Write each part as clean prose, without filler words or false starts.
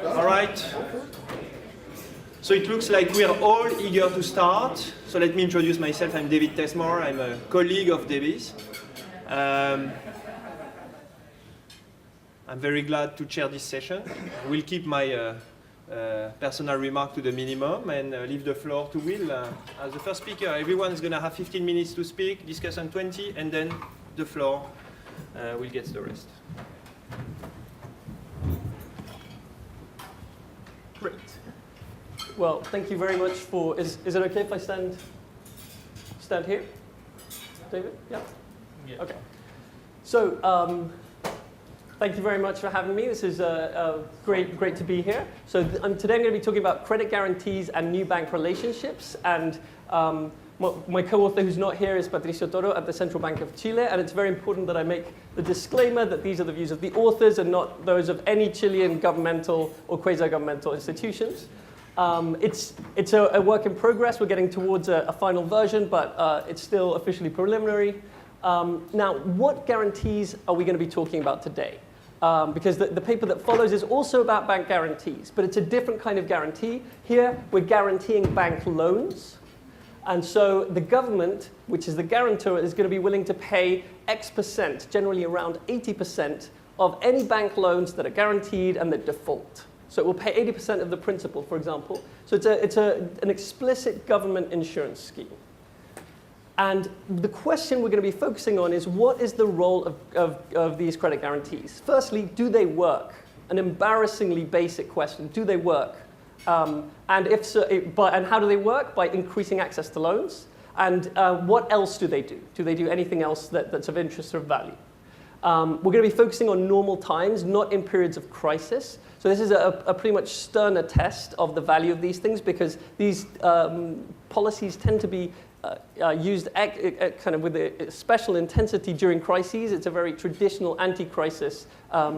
All right. So it looks like we are all eager to start. So let me introduce myself. I'm David Thesmar. I'm a colleague of David's. I'm very glad to chair this session. I will keep my personal remark to the minimum and leave the floor to Will as the first speaker. Everyone is going to have 15 minutes to speak, Discussant 20, and then the floor will get the rest. Great. Well, thank you very much for. Is it okay if I stand here, David? Yeah. Okay. So. Thank you very much for having me. This is great to be here. So today I'm going to be talking about credit guarantees and new bank relationships. And my co-author who's not here is Patricio Toro at the Central Bank of Chile. And it's very important that I make the disclaimer that these are the views of the authors and not those of any Chilean governmental or quasi-governmental institutions. It's a work in progress. We're getting towards a final version, but it's still officially preliminary. Now, what guarantees are we going to be talking about today? Because the paper that follows is also about bank guarantees, but it's a different kind of guarantee. Here, we're guaranteeing bank loans. And so the government, which is the guarantor, is going to be willing to pay X%, generally around 80%, of any bank loans that are guaranteed and that default. So it will pay 80% of the principal, for example. So it's an explicit government insurance scheme. And the question we're going to be focusing on is, what is the role of these credit guarantees? Firstly, do they work? An embarrassingly basic question. Do they work? And if so, and how do they work? By increasing access to loans. And what else do they do? Do they do anything else that's of interest or value? We're going to be focusing on normal times, not in periods of crisis. So this is a pretty much sterner test of the value of these things, because these policies tend to be used kind of with a special intensity during crises. It's a very traditional anti-crisis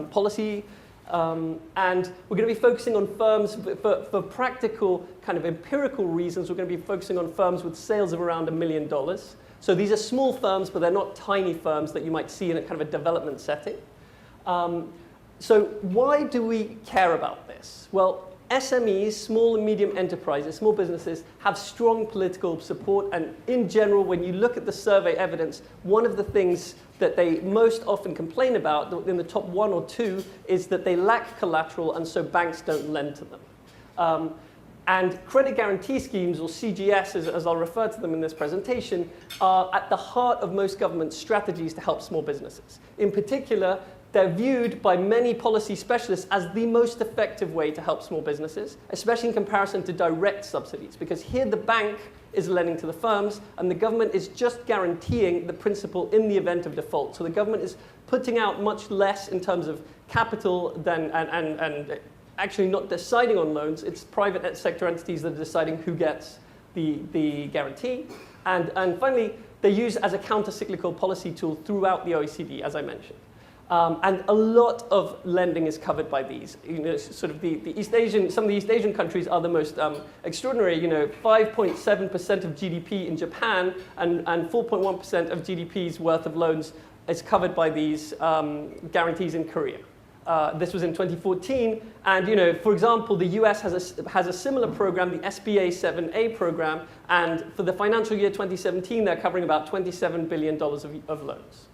policy. And we're going to be focusing on firms, for practical kind of empirical reasons, we're going to be focusing on firms with sales of around $1 million. So these are small firms, but they're not tiny firms that you might see in a kind of a development setting. So why do we care about this? Well, SMEs, small and medium enterprises, small businesses, have strong political support. And in general, when you look at the survey evidence, one of the things that they most often complain about, in the top 1 or 2, is that they lack collateral, and so banks don't lend to them. And credit guarantee schemes, or CGS, as I'll refer to them in this presentation, are at the heart of most government strategies to help small businesses. In particular, they're viewed by many policy specialists as the most effective way to help small businesses, especially in comparison to direct subsidies, because here the bank is lending to the firms, and the government is just guaranteeing the principal in the event of default. So the government is putting out much less in terms of capital than, and actually not deciding on loans. It's private sector entities that are deciding who gets the guarantee. And finally, they're used as a counter-cyclical policy tool throughout the OECD, as I mentioned. And a lot of lending is covered by these. You know, sort of the East Asian, some of the East Asian countries are the most extraordinary. You know, 5.7% of GDP in Japan and 4.1% of GDP's worth of loans is covered by these guarantees in Korea. This was in 2014, and you know, for example, the US has a similar program, the SBA 7A program, and for the financial year 2017, they're covering about $27 billion of loans.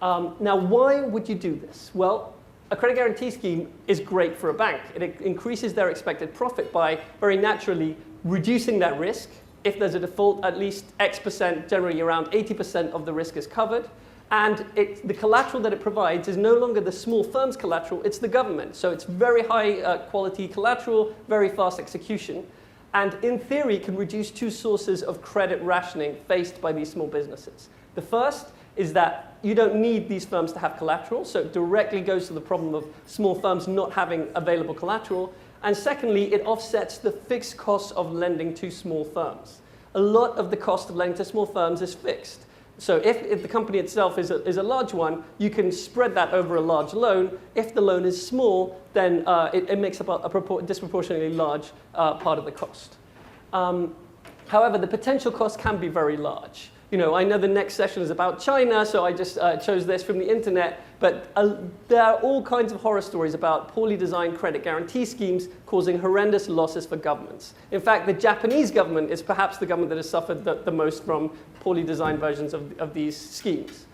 Now, why would you do this? Well, a credit guarantee scheme is great for a bank. It increases their expected profit by very naturally reducing that risk. If there's a default, at least X%, generally around 80% of the risk is covered. And the collateral that it provides is no longer the small firm's collateral, it's the government. So it's very high quality collateral, very fast execution. And in theory, can reduce 2 sources of credit rationing faced by these small businesses. The first is that you don't need these firms to have collateral, so it directly goes to the problem of small firms not having available collateral. And secondly, it offsets the fixed costs of lending to small firms. A lot of the cost of lending to small firms is fixed. So if the company itself is a large one, you can spread that over a large loan. If the loan is small, then it makes up a disproportionately large part of the cost. However, the potential cost can be very large. You know, I know the next session is about China, so I just chose this from the internet. But there are all kinds of horror stories about poorly designed credit guarantee schemes causing horrendous losses for governments. In fact, the Japanese government is perhaps the government that has suffered the most from poorly designed versions of these schemes.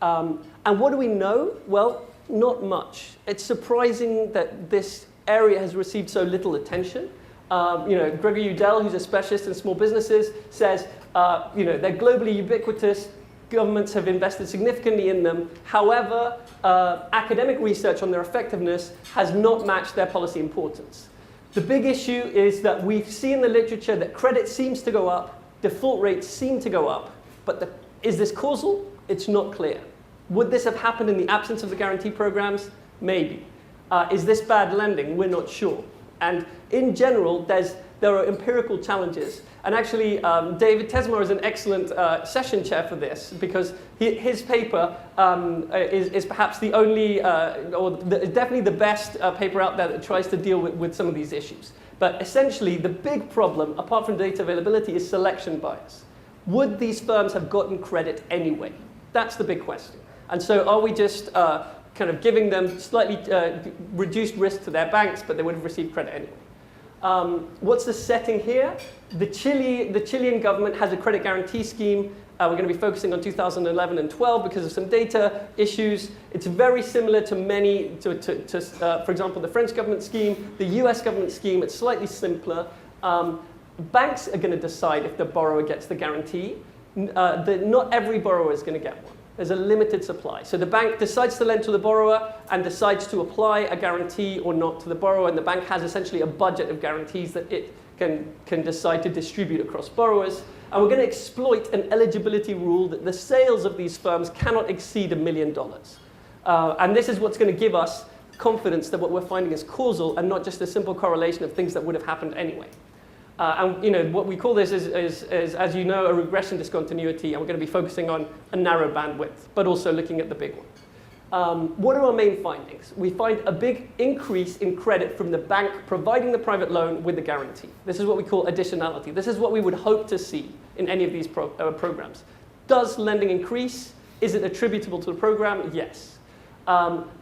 And what do we know? Well, not much. It's surprising that this area has received so little attention. Gregory Udell, who's a specialist in small businesses, says they're globally ubiquitous. Governments have invested significantly in them. However, academic research on their effectiveness has not matched their policy importance. The big issue is that we see in the literature that credit seems to go up, default rates seem to go up, but is this causal? It's not clear. Would this have happened in the absence of the guarantee programs? Maybe. Is this bad lending? We're not sure. And in general, there are empirical challenges. And actually, David Thesmar is an excellent session chair for this, because his paper is perhaps the only, definitely the best paper out there that tries to deal with some of these issues. But essentially, the big problem, apart from data availability, is selection bias. Would these firms have gotten credit anyway? That's the big question. And so are we just kind of giving them slightly reduced risk to their banks, but they would have received credit anyway? What's the setting here? The Chilean government has a credit guarantee scheme. We're going to be focusing on 2011 and 12 because of some data issues. It's very similar to many, for example, the French government scheme, the US government scheme. It's slightly simpler. Banks are going to decide if the borrower gets the guarantee. Not every borrower is going to get one. There's a limited supply. So the bank decides to lend to the borrower and decides to apply a guarantee or not to the borrower, and the bank has essentially a budget of guarantees that it can decide to distribute across borrowers. And we're going to exploit an eligibility rule that the sales of these firms cannot exceed $1 million. And this is what's going to give us confidence that what we're finding is causal and not just a simple correlation of things that would have happened anyway. And what we call this is, as you know, a regression discontinuity, and we're going to be focusing on a narrow bandwidth, but also looking at the big one. What are our main findings? We find a big increase in credit from the bank providing the private loan with the guarantee. This is what we call additionality. This is what we would hope to see in any of these programs. Does lending increase? Is it attributable to the program? Yes.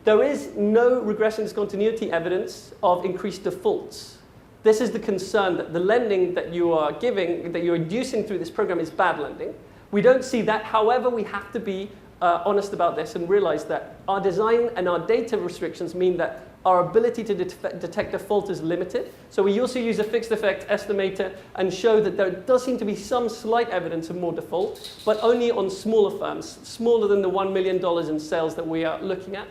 There is no regression discontinuity evidence of increased defaults. This is the concern that the lending that you are giving, that you're inducing through this program is bad lending. We don't see that. However, we have to be honest about this and realize that our design and our data restrictions mean that our ability to detect default is limited. So we also use a fixed effect estimator and show that there does seem to be some slight evidence of more default, but only on smaller firms, smaller than the $1 million in sales that we are looking at.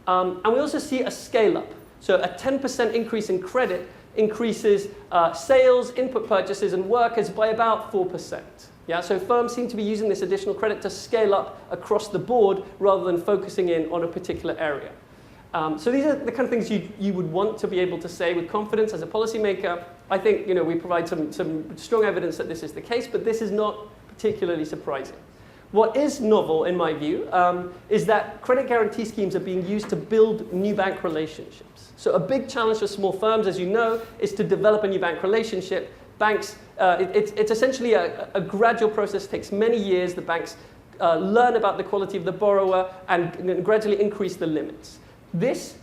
And we also see a scale up. So a 10% increase in credit increases sales, input purchases, and workers by about 4%. Yeah, so firms seem to be using this additional credit to scale up across the board rather than focusing in on a particular area. So these are the kind of things you would want to be able to say with confidence as a policymaker. I think we provide some strong evidence that this is the case, but this is not particularly surprising. What is novel, in my view, is that credit guarantee schemes are being used to build new bank relationships. So a big challenge for small firms, as you know, is to develop a new bank relationship. Banks, it's essentially a gradual process. It takes many years. The banks learn about the quality of the borrower and gradually increase the limits. This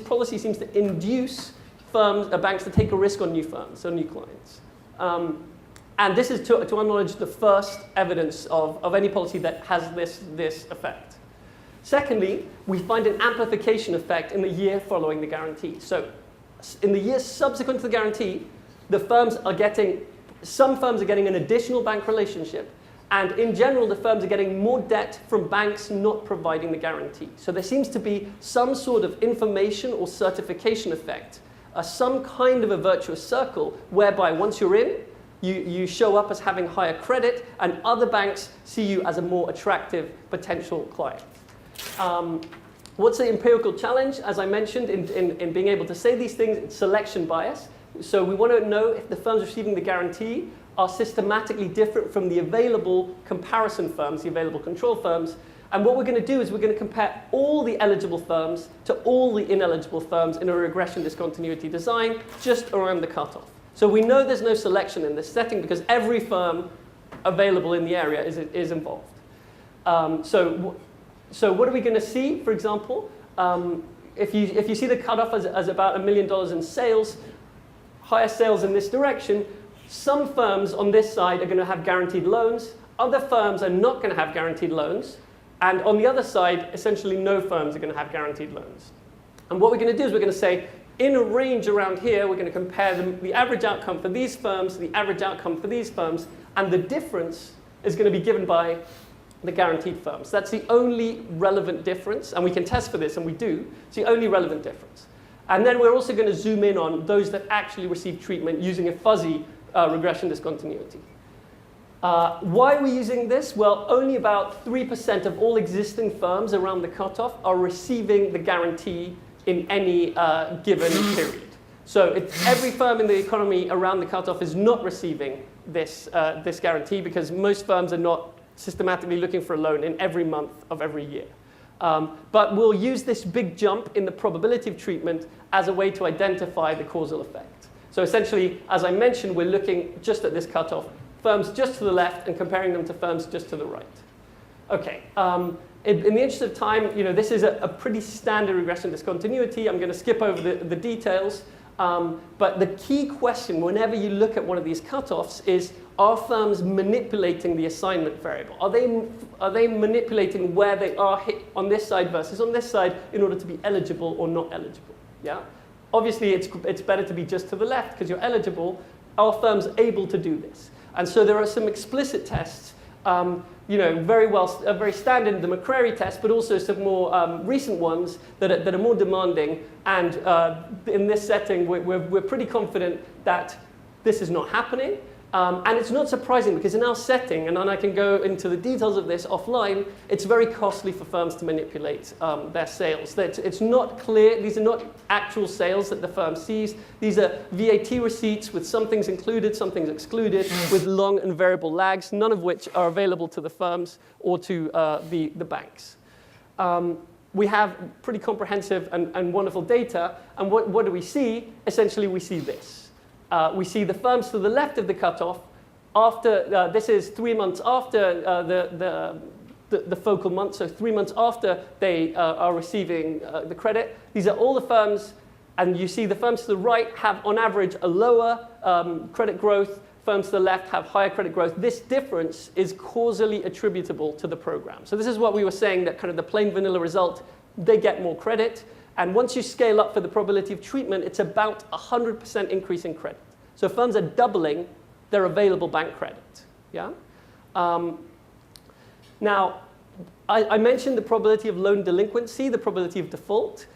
policy seems to induce banks to take a risk on new firms, on new clients. And this is, to our knowledge, the first evidence of any policy that has this effect. Secondly, we find an amplification effect in the year following the guarantee. So in the years subsequent to the guarantee, some firms are getting an additional bank relationship, and in general, the firms are getting more debt from banks not providing the guarantee. So there seems to be some sort of information or certification effect, some kind of a virtuous circle, whereby once you're in, you show up as having higher credit, and other banks see you as a more attractive potential client. What's the empirical challenge? As I mentioned, in being able to say these things, it's selection bias. So we want to know if the firms receiving the guarantee are systematically different from the available comparison firms, the available control firms. And what we're going to do is we're going to compare all the eligible firms to all the ineligible firms in a regression discontinuity design just around the cutoff. So we know there's no selection in this setting because every firm available in the area is involved. So So what are we going to see, for example? If you see the cutoff as about $1 million in sales, higher sales in this direction, some firms on this side are going to have guaranteed loans. Other firms are not going to have guaranteed loans. And on the other side, essentially no firms are going to have guaranteed loans. And what we're going to do is we're going to say, in a range around here, we're going to compare the average outcome for these firms, the average outcome for these firms, and the difference is going to be given by the guaranteed firms. That's the only relevant difference, and we can test for this, and we do. It's the only relevant difference. And then we're also going to zoom in on those that actually receive treatment using a fuzzy regression discontinuity. Why are we using this? Well, only about 3% of all existing firms around the cutoff are receiving the guarantee in any given period. So every firm in the economy around the cutoff is not receiving this guarantee because most firms are not systematically looking for a loan in every month of every year. But we'll use this big jump in the probability of treatment as a way to identify the causal effect. So essentially, as I mentioned, we're looking just at this cutoff, firms just to the left and comparing them to firms just to the right. Okay, in the interest of time, this is a pretty standard regression discontinuity. I'm going to skip over the details. But the key question whenever you look at one of these cutoffs is, are firms manipulating the assignment variable? Are they manipulating where they are hit on this side versus on this side in order to be eligible or not eligible? Yeah? Obviously, it's better to be just to the left because you're eligible. Are firms able to do this? And so there are some explicit tests, very standard, the McCrary test, but also some more recent ones that are more demanding. And in this setting, we're pretty confident that this is not happening. And it's not surprising because in our setting, and I can go into the details of this offline, it's very costly for firms to manipulate their sales. It's not clear. These are not actual sales that the firm sees. These are VAT receipts with some things included, some things excluded, with long and variable lags, none of which are available to the firms or to the banks. We have pretty comprehensive and wonderful data. And what do we see? Essentially, we see this. We see the firms to the left of the cutoff. After this is 3 months after the focal month, so 3 months after they are receiving the credit. These are all the firms, and you see the firms to the right have, on average, a lower credit growth. Firms to the left have higher credit growth. This difference is causally attributable to the program. So this is what we were saying, that kind of the plain vanilla result, they get more credit. And once you scale up for the probability of treatment, it's about 100% increase in credit. So firms are doubling their available bank credit. Yeah? Now, I mentioned the probability of loan delinquency, the probability of default.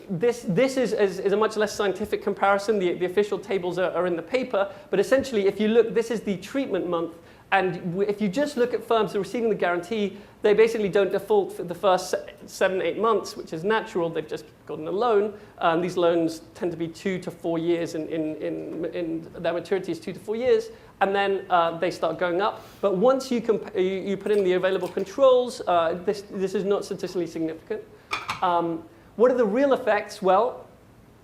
This is a much less scientific comparison. The official tables are in the paper. But essentially, if you look, this is the treatment month. And if you just look at firms that are receiving the guarantee, they basically don't default for the first 7, 8 months, which is natural. They've just gotten a loan. These loans tend to be 2 to 4 years in their maturity is 2 to 4 years. And then they start going up. But once you put in the available controls, this is not statistically significant. What are the real effects? Well,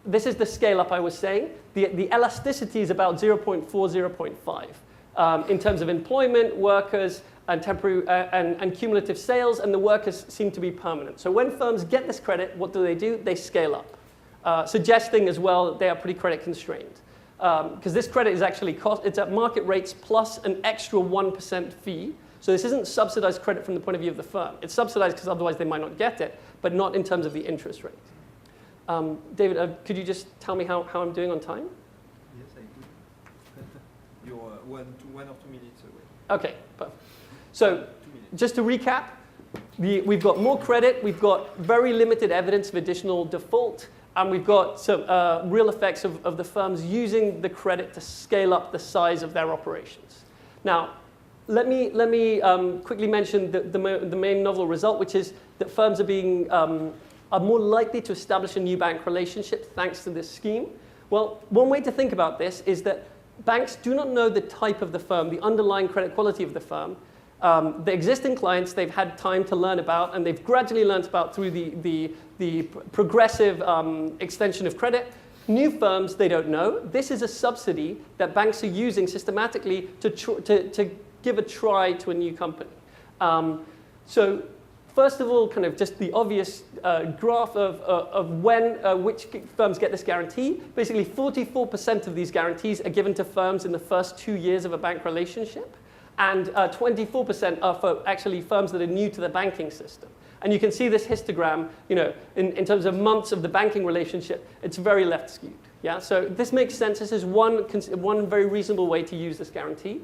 this is the scale up I was saying. The elasticity is about 0.4, 0.5. In terms of employment, workers, and temporary and cumulative sales, and the workers seem to be permanent. So when firms get this credit, what do? They scale up, suggesting as well that they are pretty credit constrained. Because this credit is actually it's at market rates plus an extra 1% fee. So this isn't subsidized credit from the point of view of the firm. It's subsidized because otherwise they might not get it, but not in terms of the interest rate. David, could you just tell me how I'm doing on time? Yes, I do. You're 1 or 2 minutes away. Okay, perfect. So just to recap, we've got more credit, we've got very limited evidence of additional default, and we've got some real effects of the firms using the credit to scale up the size of their operations. Now, let me quickly mention the main novel result, which is that firms are more likely to establish a new bank relationship thanks to this scheme. Well, one way to think about this is that banks do not know the type of the firm, the underlying credit quality of the firm. The existing clients they've had time to learn about, and they've gradually learned about through the progressive extension of credit. New firms, they don't know. This is a subsidy that banks are using systematically to give a try to a new company. So First of all, kind of just the obvious graph of which firms get this guarantee. Basically, 44% of these guarantees are given to firms in the first 2 years of a bank relationship, and 24% are for actually firms that are new to the banking system. And you can see this histogram, in terms of months of the banking relationship, it's very left skewed. Yeah, so this makes sense. This is one very reasonable way to use this guarantee.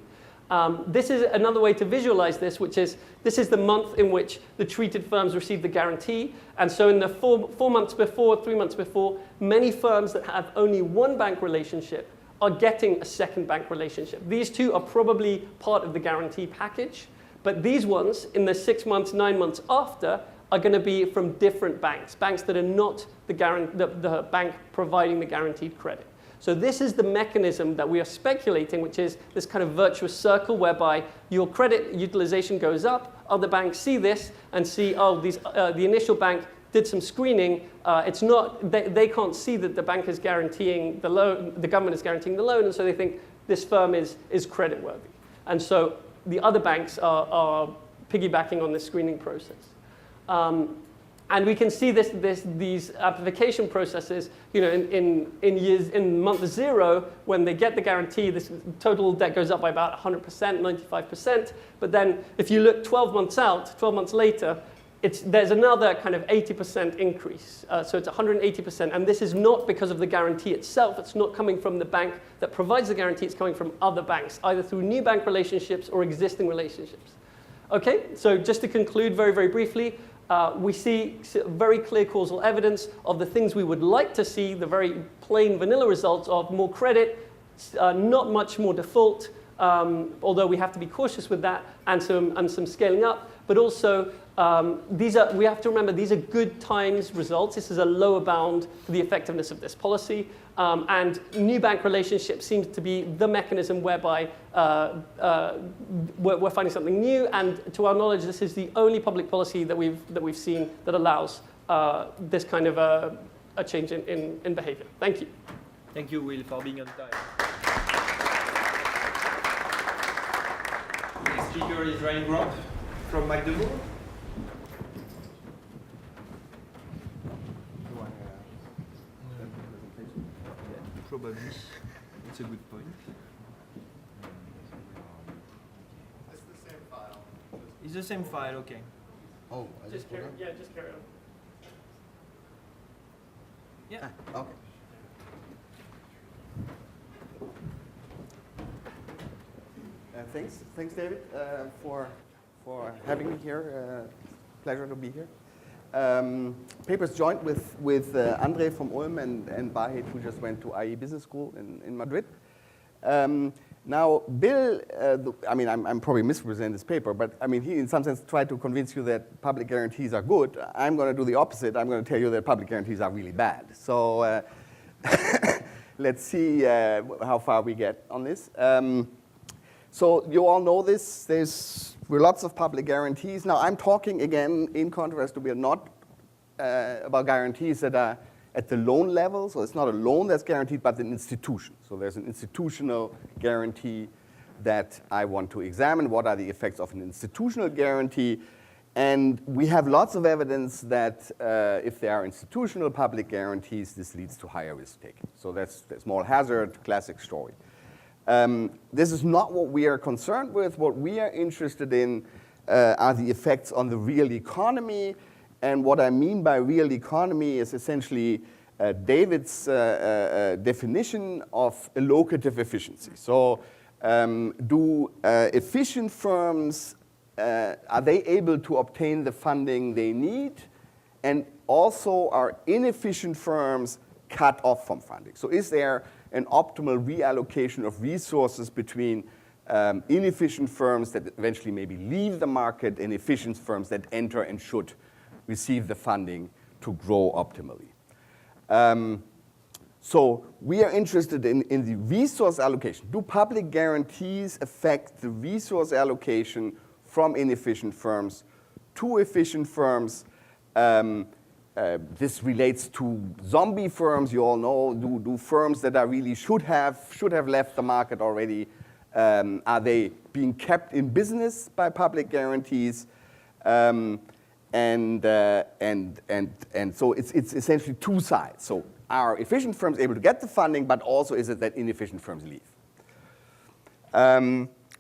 This is another way to visualize this, which is this is the month in which the treated firms receive the guarantee. And so in the 4 months before, 3 months before, many firms that have only one bank relationship are getting a second bank relationship. These two are probably part of the guarantee package. But these ones, in the 6 months, 9 months after, are going to be from different banks, banks that are not the bank providing the guaranteed credit. So this is the mechanism that we are speculating, which is this kind of virtuous circle whereby your credit utilization goes up, other banks see this and see, oh, the initial bank did some screening. It's not, they can't see that the bank is guaranteeing the loan, the government is guaranteeing the loan, and so they think this firm is creditworthy. And so the other banks are piggybacking on this screening process. And we can see these amplification processes, in month 0, when they get the guarantee, this total debt goes up by about 100%, 95%. But then if you look 12 months out, 12 months later, there's another kind of 80% increase. So it's 180%. And this is not because of the guarantee itself. It's not coming from the bank that provides the guarantee. It's coming from other banks, either through new bank relationships or existing relationships. OK, so just to conclude very, very briefly, we see very clear causal evidence of the things we would like to see, the very plain vanilla results of more credit, not much more default, although we have to be cautious with that, and some scaling up. But also, we have to remember these are good times results. This is a lower bound for the effectiveness of this policy. And new bank relationship seems to be the mechanism whereby we're finding something new. And to our knowledge, this is the only public policy that we've seen that allows this kind of a change in behavior. Thank you. Thank you, Will, for being on time. Next speaker is Gropp from Magdeburg. Probably. It's a good point. It's the same file. It's the same file, okay. Oh, Just carry on. Yeah. Okay. Thanks, David, for having me here. Pleasure to be here. Papers joined with Andre from Ulm and Vahid, who just went to IE Business School in Madrid. Now, Bill, I'm probably misrepresenting this paper, but he in some sense tried to convince you that public guarantees are good. I'm going to do the opposite. I'm going to tell you that public guarantees are really bad. So let's see how far we get on this. So you all know this. There's lots of public guarantees. Now, I'm talking again, in contrast to Bill, not about guarantees that are at the loan level. So it's not a loan that's guaranteed, but an institution. So there's an institutional guarantee that I want to examine. What are the effects of an institutional guarantee? And we have lots of evidence that if there are institutional public guarantees, this leads to higher risk taking. So that's small hazard, classic story. This is not what we are concerned with. What we are interested in are the effects on the real economy. And what I mean by real economy is essentially David's definition of allocative efficiency. So do efficient firms, are they able to obtain the funding they need? And also are inefficient firms cut off from funding? So is there an optimal reallocation of resources between inefficient firms that eventually maybe leave the market and efficient firms that enter and should receive the funding to grow optimally? So we are interested in the resource allocation. Do public guarantees affect the resource allocation from inefficient firms to efficient firms? This relates to zombie firms. You all know, do firms that are really should have left the market already, are they being kept in business by public guarantees? and so it's essentially two sides. So are efficient firms able to get the funding, but also is it that inefficient firms leave?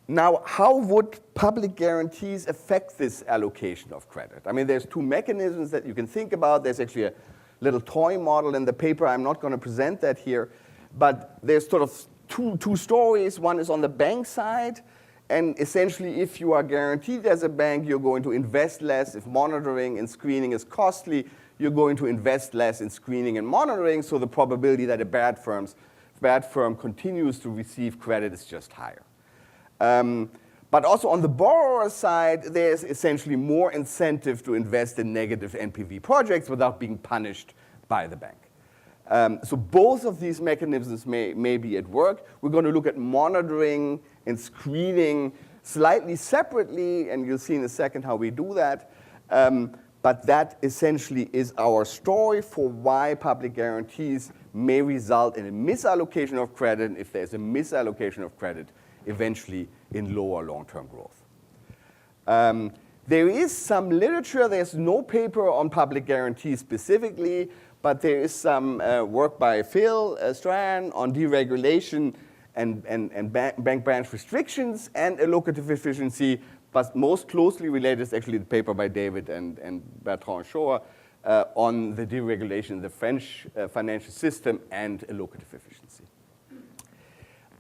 Now, how would public guarantees affect this allocation of credit? I mean, there's two mechanisms that you can think about. There's actually a little toy model in the paper. I'm not going to present that here. But there's sort of two stories. One is on the bank side. And essentially, if you are guaranteed as a bank, you're going to invest less. If monitoring and screening is costly, you're going to invest less in screening and monitoring. So the probability that a bad firm continues to receive credit is just higher. But also on the borrower side, there's essentially more incentive to invest in negative NPV projects without being punished by the bank. So both of these mechanisms may be at work. We're going to look at monitoring and screening slightly separately, and you'll see in a second how we do that. But that essentially is our story for why public guarantees may result in a misallocation of credit, and if there's a misallocation of credit, eventually in lower long-term growth. There is some literature. There's no paper on public guarantees specifically, but there is some work by Phil Strahan on deregulation and bank branch restrictions and allocative efficiency, but most closely related is actually the paper by David and Bertrand Schoer on the deregulation of the French financial system and allocative efficiency.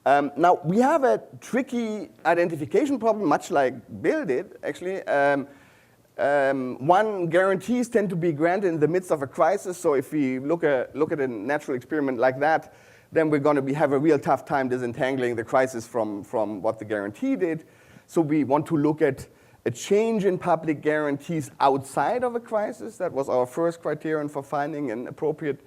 Now, we have a tricky identification problem, much like Bill did, actually. One, guarantees tend to be granted in the midst of a crisis. So if we look at a natural experiment like that, then we're going to have a real tough time disentangling the crisis from what the guarantee did. So we want to look at a change in public guarantees outside of a crisis. That was our first criterion for finding an appropriate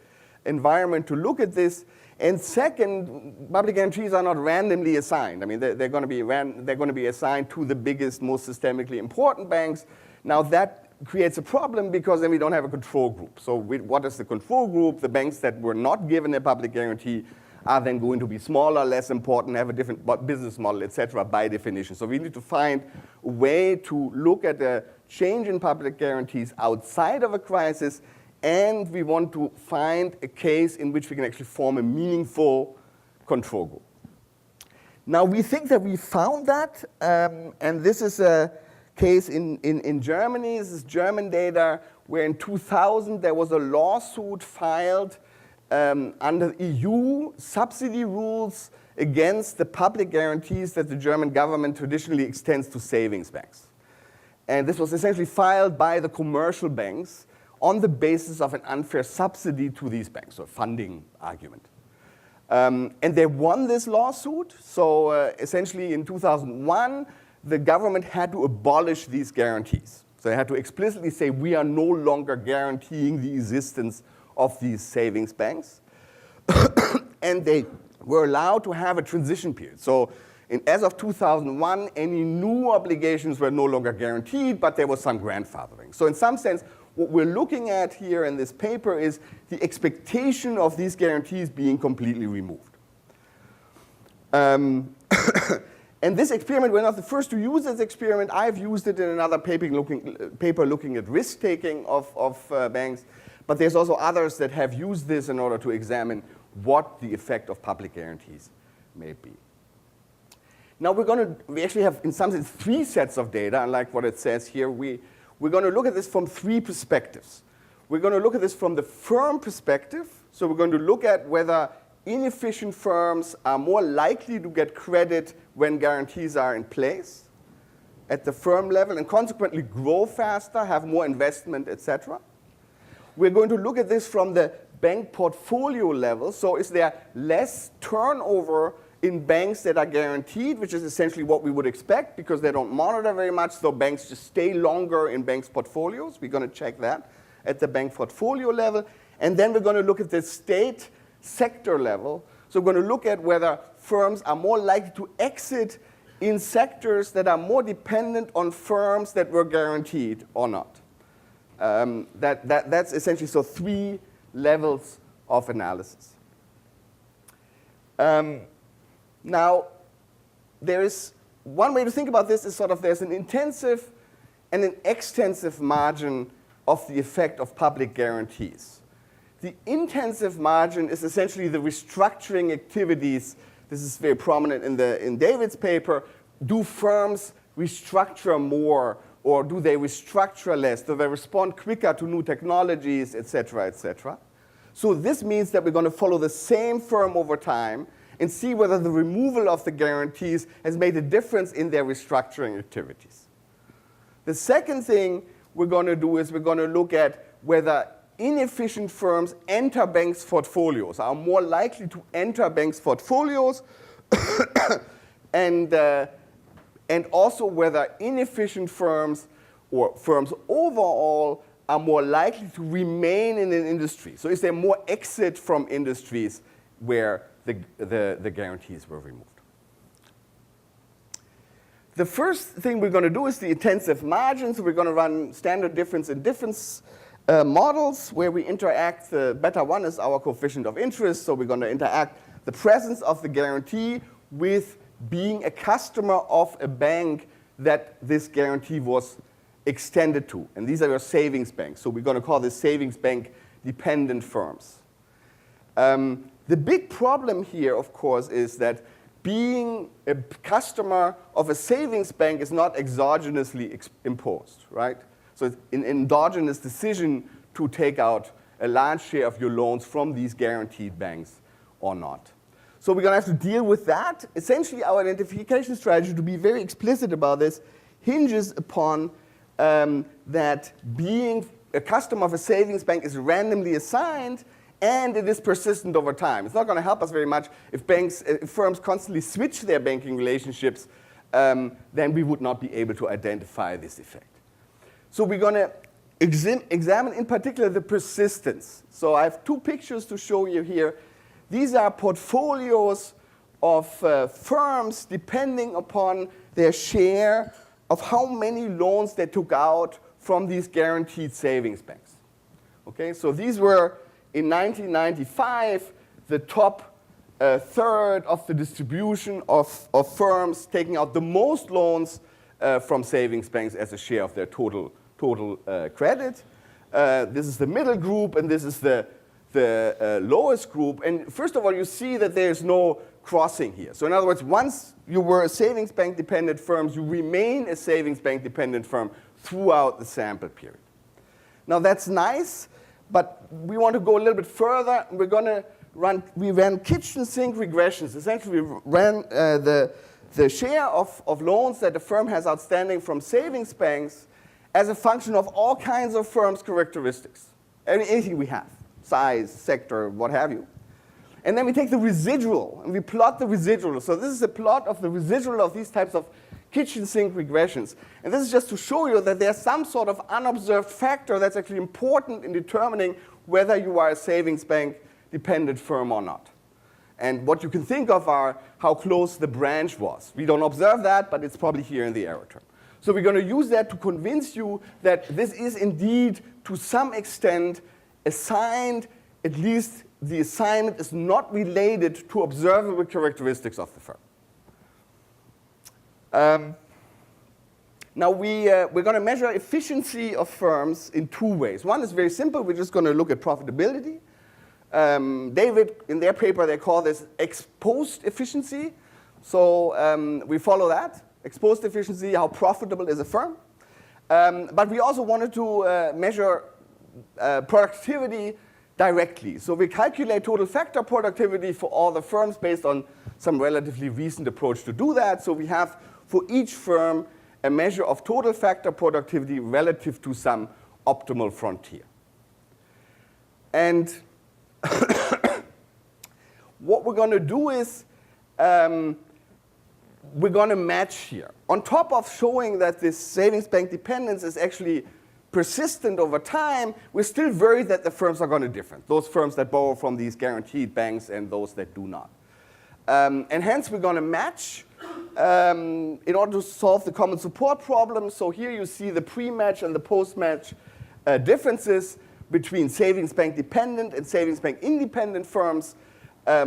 environment to look at this. And second, public guarantees are not randomly assigned. I mean, they're going to be assigned to the biggest, most systemically important banks. Now, that creates a problem because then we don't have a control group. So what is the control group? The banks that were not given a public guarantee are then going to be smaller, less important, have a different business model, et cetera, by definition. So we need to find a way to look at a change in public guarantees outside of a crisis, and we want to find a case in which we can actually form a meaningful control group. Now, we think that we found that, and this is a case in Germany. This is German data, where in 2000 there was a lawsuit filed under EU subsidy rules against the public guarantees that the German government traditionally extends to savings banks. And this was essentially filed by the commercial banks on the basis of an unfair subsidy to these banks, so a funding argument. And they won this lawsuit. So essentially in 2001, the government had to abolish these guarantees. So they had to explicitly say, we are no longer guaranteeing the existence of these savings banks. And they were allowed to have a transition period. So as of 2001, any new obligations were no longer guaranteed, but there was some grandfathering. So in some sense, what we're looking at here in this paper is the expectation of these guarantees being completely removed. And this experiment, we're not the first to use this experiment. I've used it in another paper looking at risk-taking of banks. But there's also others that have used this in order to examine what the effect of public guarantees may be. Now we actually have, in some sense, 3 sets of data, unlike what it says here. We're going to look at this from 3 perspectives. We're going to look at this from the firm perspective. So we're going to look at whether inefficient firms are more likely to get credit when guarantees are in place at the firm level and consequently grow faster, have more investment, et cetera. We're going to look at this from the bank portfolio level. So is there less turnover in banks that are guaranteed, which is essentially what we would expect because they don't monitor very much, so banks just stay longer in banks' portfolios. We're going to check that at the bank portfolio level. And then we're going to look at the state sector level. So we're going to look at whether firms are more likely to exit in sectors that are more dependent on firms that were guaranteed or not. That's essentially so 3 levels of analysis. Now, there is one way to think about this is sort of there's an intensive and an extensive margin of the effect of public guarantees. The intensive margin is essentially the restructuring activities. This is very prominent in David's paper. Do firms restructure more, or do they restructure less? Do they respond quicker to new technologies, et cetera, et cetera? So this means that we're going to follow the same firm over time and see whether the removal of the guarantees has made a difference in their restructuring activities. The second thing we're going to do is we're going to look at whether inefficient firms enter banks' portfolios, are more likely to enter banks' portfolios, and also whether inefficient firms or firms overall are more likely to remain in an industry. So is there more exit from industries where the guarantees were removed? The first thing we're going to do is the intensive margins. We're going to run standard difference in difference models where we interact. The beta 1 is our coefficient of interest, so we're going to interact the presence of the guarantee with being a customer of a bank that this guarantee was extended to. And these are your savings banks. So we're going to call this savings bank dependent firms. The big problem here, of course, is that being a customer of a savings bank is not exogenously imposed, right? So it's an endogenous decision to take out a large share of your loans from these guaranteed banks or not. So we're going to have to deal with that. Essentially, our identification strategy, to be very explicit about this, hinges upon that being a customer of a savings bank is randomly assigned and it is persistent over time. It's not going to help us very much if firms constantly switch their banking relationships, then we would not be able to identify this effect. So we're going to examine in particular the persistence. So I have two pictures to show you here. These are portfolios of firms depending upon their share of how many loans they took out from these guaranteed savings banks. Okay, so these were in 1995 the top third of the distribution of firms taking out the most loans from savings banks as a share of their total credit. This is the middle group, and this is the lowest group. And first of all, you see that there's no crossing here. So in other words, once you were a savings bank dependent firm, you remain a savings bank dependent firm throughout the sample period. Now that's nice, but we want to go a little bit further. We ran kitchen sink regressions. Essentially, we ran the share of loans that the firm has outstanding from savings banks as a function of all kinds of firms' characteristics. Anything we have, size, sector, what have you. And then we take the residual, and we plot the residual. So this is a plot of the residual of these types of kitchen sink regressions. And this is just to show you that there's some sort of unobserved factor that's actually important in determining whether you are a savings bank dependent firm or not. And what you can think of are how close the branch was. We don't observe that, but it's probably here in the error term. So we're going to use that to convince you that this is indeed, to some extent, assigned. At least the assignment is not related to observable characteristics of the firm. Now we're going to measure efficiency of firms in two ways. One is very simple. We're just going to look at profitability. David, in their paper, they call this ex post efficiency. So we follow that. Ex post efficiency, how profitable is a firm. But we also wanted to measure productivity directly. So we calculate total factor productivity for all the firms based on some relatively recent approach to do that. So we have, for each firm, a measure of total factor productivity relative to some optimal frontier. And what we're going to do is we're going to match here. On top of showing that this savings bank dependence is actually persistent over time, we're still worried that the firms are going to differ. Those firms that borrow from these guaranteed banks and those that do not. And hence, we're going to match in order to solve the common support problem. So here you see the pre-match and the post-match differences between savings bank dependent and savings bank independent firms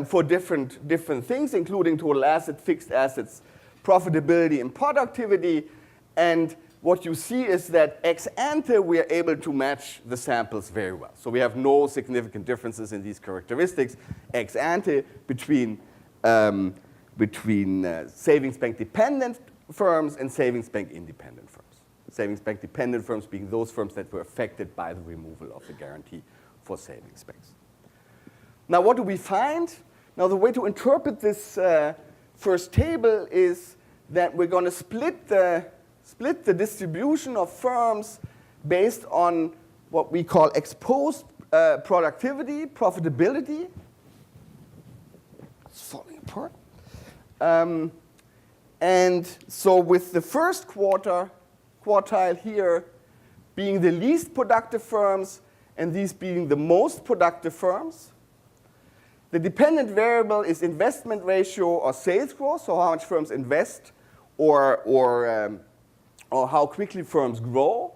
for different things, including total asset, fixed assets, profitability, and productivity. And what you see is that ex ante, we are able to match the samples very well. So we have no significant differences in these characteristics ex ante between savings bank dependent firms and savings bank independent firms. Savings bank dependent firms being those firms that were affected by the removal of the guarantee for savings banks. Now, what do we find? Now, the way to interpret this first table is that we're going to split the distribution of firms based on what we call exposed productivity, profitability. It's falling apart. And so with the first quartile here being the least productive firms and these being the most productive firms, the dependent variable is investment ratio or sales growth, so how much firms invest or how quickly firms grow.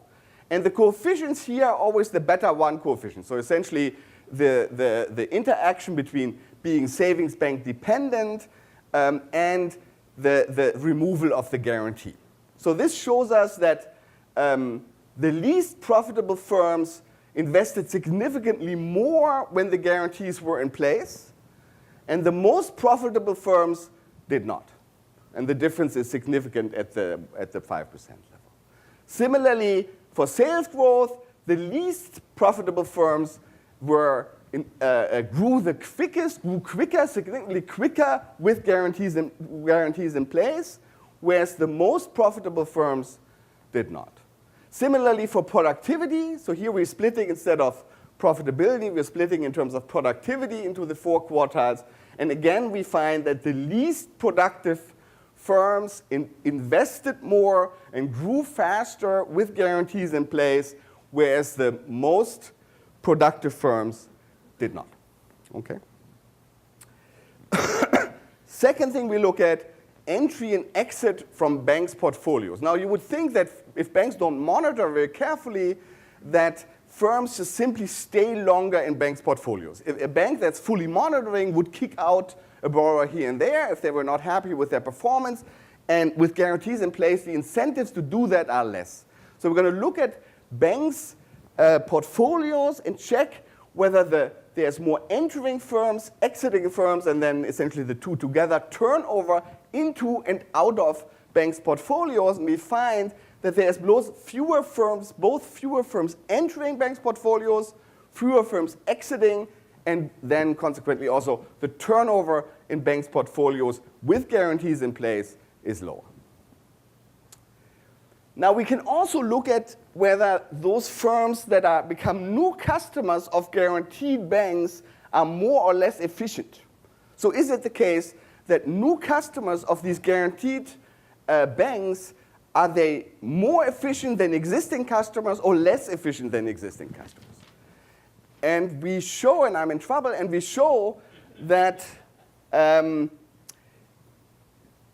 And the coefficients here are always the beta 1 coefficient. So essentially the interaction between being savings bank dependent and the removal of the guarantee. So this shows us that the least profitable firms invested significantly more when the guarantees were in place, and the most profitable firms did not. And the difference is significant at the 5% level. Similarly, for sales growth, the least profitable firms grew quicker, significantly quicker with guarantees in place, whereas the most profitable firms did not. Similarly, for productivity, so here we're splitting instead of profitability, we're splitting in terms of productivity into the 4 quartiles. And again, we find that the least productive firms invested more and grew faster with guarantees in place, whereas the most productive firms did not. Okay. Second thing we look at, entry and exit from banks' portfolios. Now, you would think that if banks don't monitor very carefully, that firms just simply stay longer in banks' portfolios. If a bank that's fully monitoring would kick out a borrower here and there if they were not happy with their performance, and with guarantees in place, the incentives to do that are less. So we're going to look at banks' portfolios and check whether there's more entering firms, exiting firms, and then essentially the two together, turnover into and out of banks' portfolios, and we find that there's both fewer firms entering banks' portfolios, fewer firms exiting, and then consequently also the turnover in banks' portfolios with guarantees in place is lower. Now we can also look at whether those firms that become new customers of guaranteed banks are more or less efficient. So is it the case that new customers of these guaranteed banks, are they more efficient than existing customers or less efficient than existing customers? And we show, and I'm in trouble, and we show that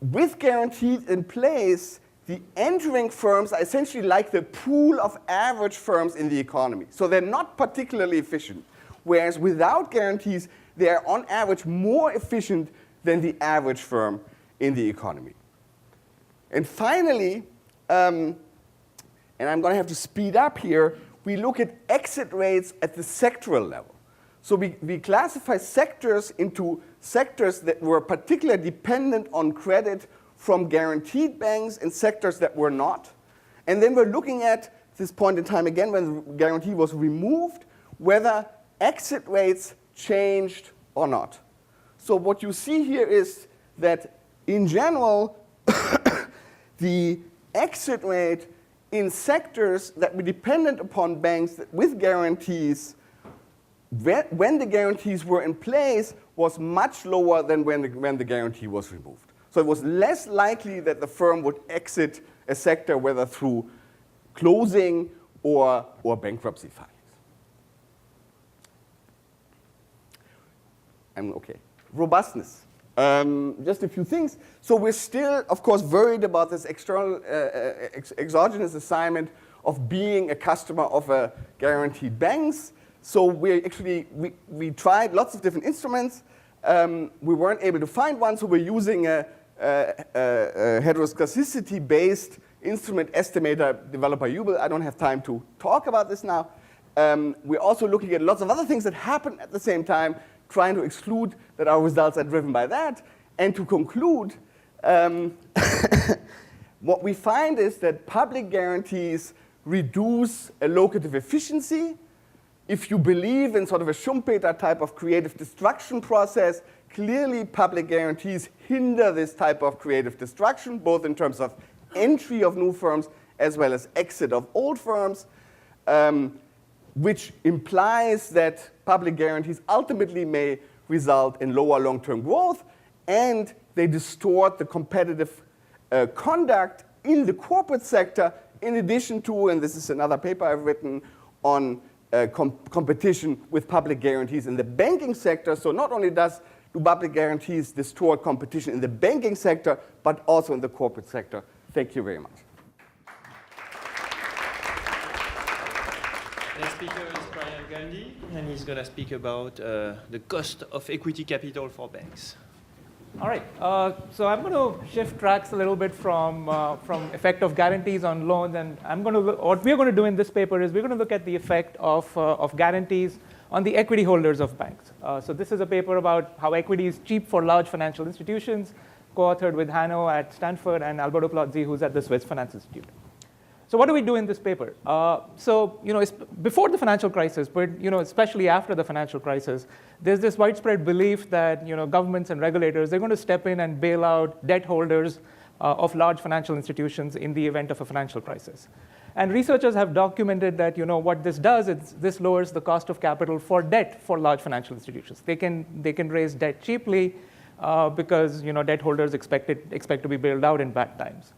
with guaranteed in place, the entering firms are essentially like the pool of average firms in the economy. So they're not particularly efficient, whereas without guarantees, they are on average more efficient than the average firm in the economy. And finally, and I'm going to have to speed up here, we look at exit rates at the sectoral level. So we classify sectors into sectors that were particularly dependent on credit from guaranteed banks and sectors that were not. And then we're looking at this point in time again when the guarantee was removed, whether exit rates changed or not. So what you see here is that in general, the exit rate in sectors that were dependent upon banks with guarantees, when the guarantees were in place, was much lower than when the guarantee was removed. So it was less likely that the firm would exit a sector, whether through closing or bankruptcy filings. Okay. Robustness. Just a few things. So we're still, of course, worried about this external exogenous assignment of being a customer of a guaranteed banks. So we tried lots of different instruments. We weren't able to find one, so we're using a heteroscedasticity-based instrument estimator developed by Jubel. I don't have time to talk about this now. We're also looking at lots of other things that happen at the same time, trying to exclude that our results are driven by that. And to conclude, what we find is that public guarantees reduce allocative efficiency. If you believe in sort of a Schumpeter type of creative destruction process, clearly public guarantees hinder this type of creative destruction, both in terms of entry of new firms as well as exit of old firms, which implies that public guarantees ultimately may result in lower long-term growth, and they distort the competitive conduct in the corporate sector, in addition to, and this is another paper I've written on competition with public guarantees in the banking sector. So not only do public guarantees distort competition in the banking sector, but also in the corporate sector. Thank you very much. Next speaker is Priyank Gandhi, and he's going to speak about the cost of equity capital for banks. All right, so I'm going to shift tracks a little bit from effect of guarantees on loans, and what we're going to do in this paper is we're going to look at the effect of guarantees on the equity holders of banks. So this is a paper about how equity is cheap for large financial institutions, co-authored with Hanno at Stanford and Alberto Plazzi, who's at the Swiss Finance Institute. So what do we do in this paper? Before the financial crisis, but especially after the financial crisis, there's this widespread belief that governments and regulators, they're going to step in and bail out debt holders of large financial institutions in the event of a financial crisis. And researchers have documented that what this does is this lowers the cost of capital for debt for large financial institutions. They can raise debt cheaply because debt holders expect to be bailed out in bad times.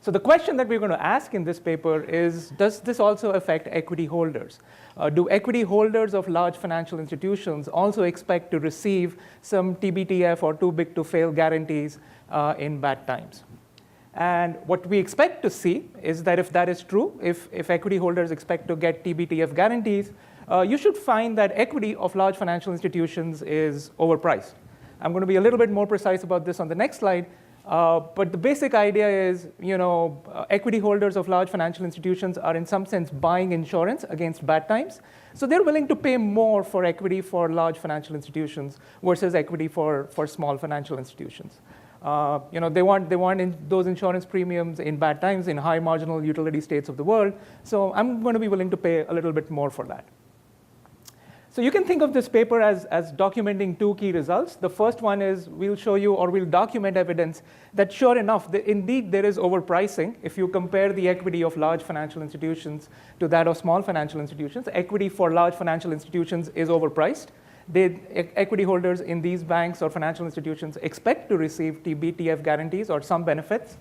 So the question that we're going to ask in this paper is, does this also affect equity holders? Do equity holders of large financial institutions also expect to receive some TBTF or too big to fail guarantees in bad times? And what we expect to see is that if that is true, if equity holders expect to get TBTF guarantees, you should find that equity of large financial institutions is overpriced. I'm going to be a little bit more precise about this on the next slide. But the basic idea is, equity holders of large financial institutions are in some sense buying insurance against bad times. So they're willing to pay more for equity for large financial institutions versus equity for small financial institutions. They want those insurance premiums in bad times in high marginal utility states of the world. So I'm going to be willing to pay a little bit more for that. So you can think of this paper as documenting two key results. The first one is we'll show you, or we'll document evidence that sure enough, indeed there is overpricing. If you compare the equity of large financial institutions to that of small financial institutions, equity for large financial institutions is overpriced. Equity holders in these banks or financial institutions expect to receive TBTF guarantees or some benefits.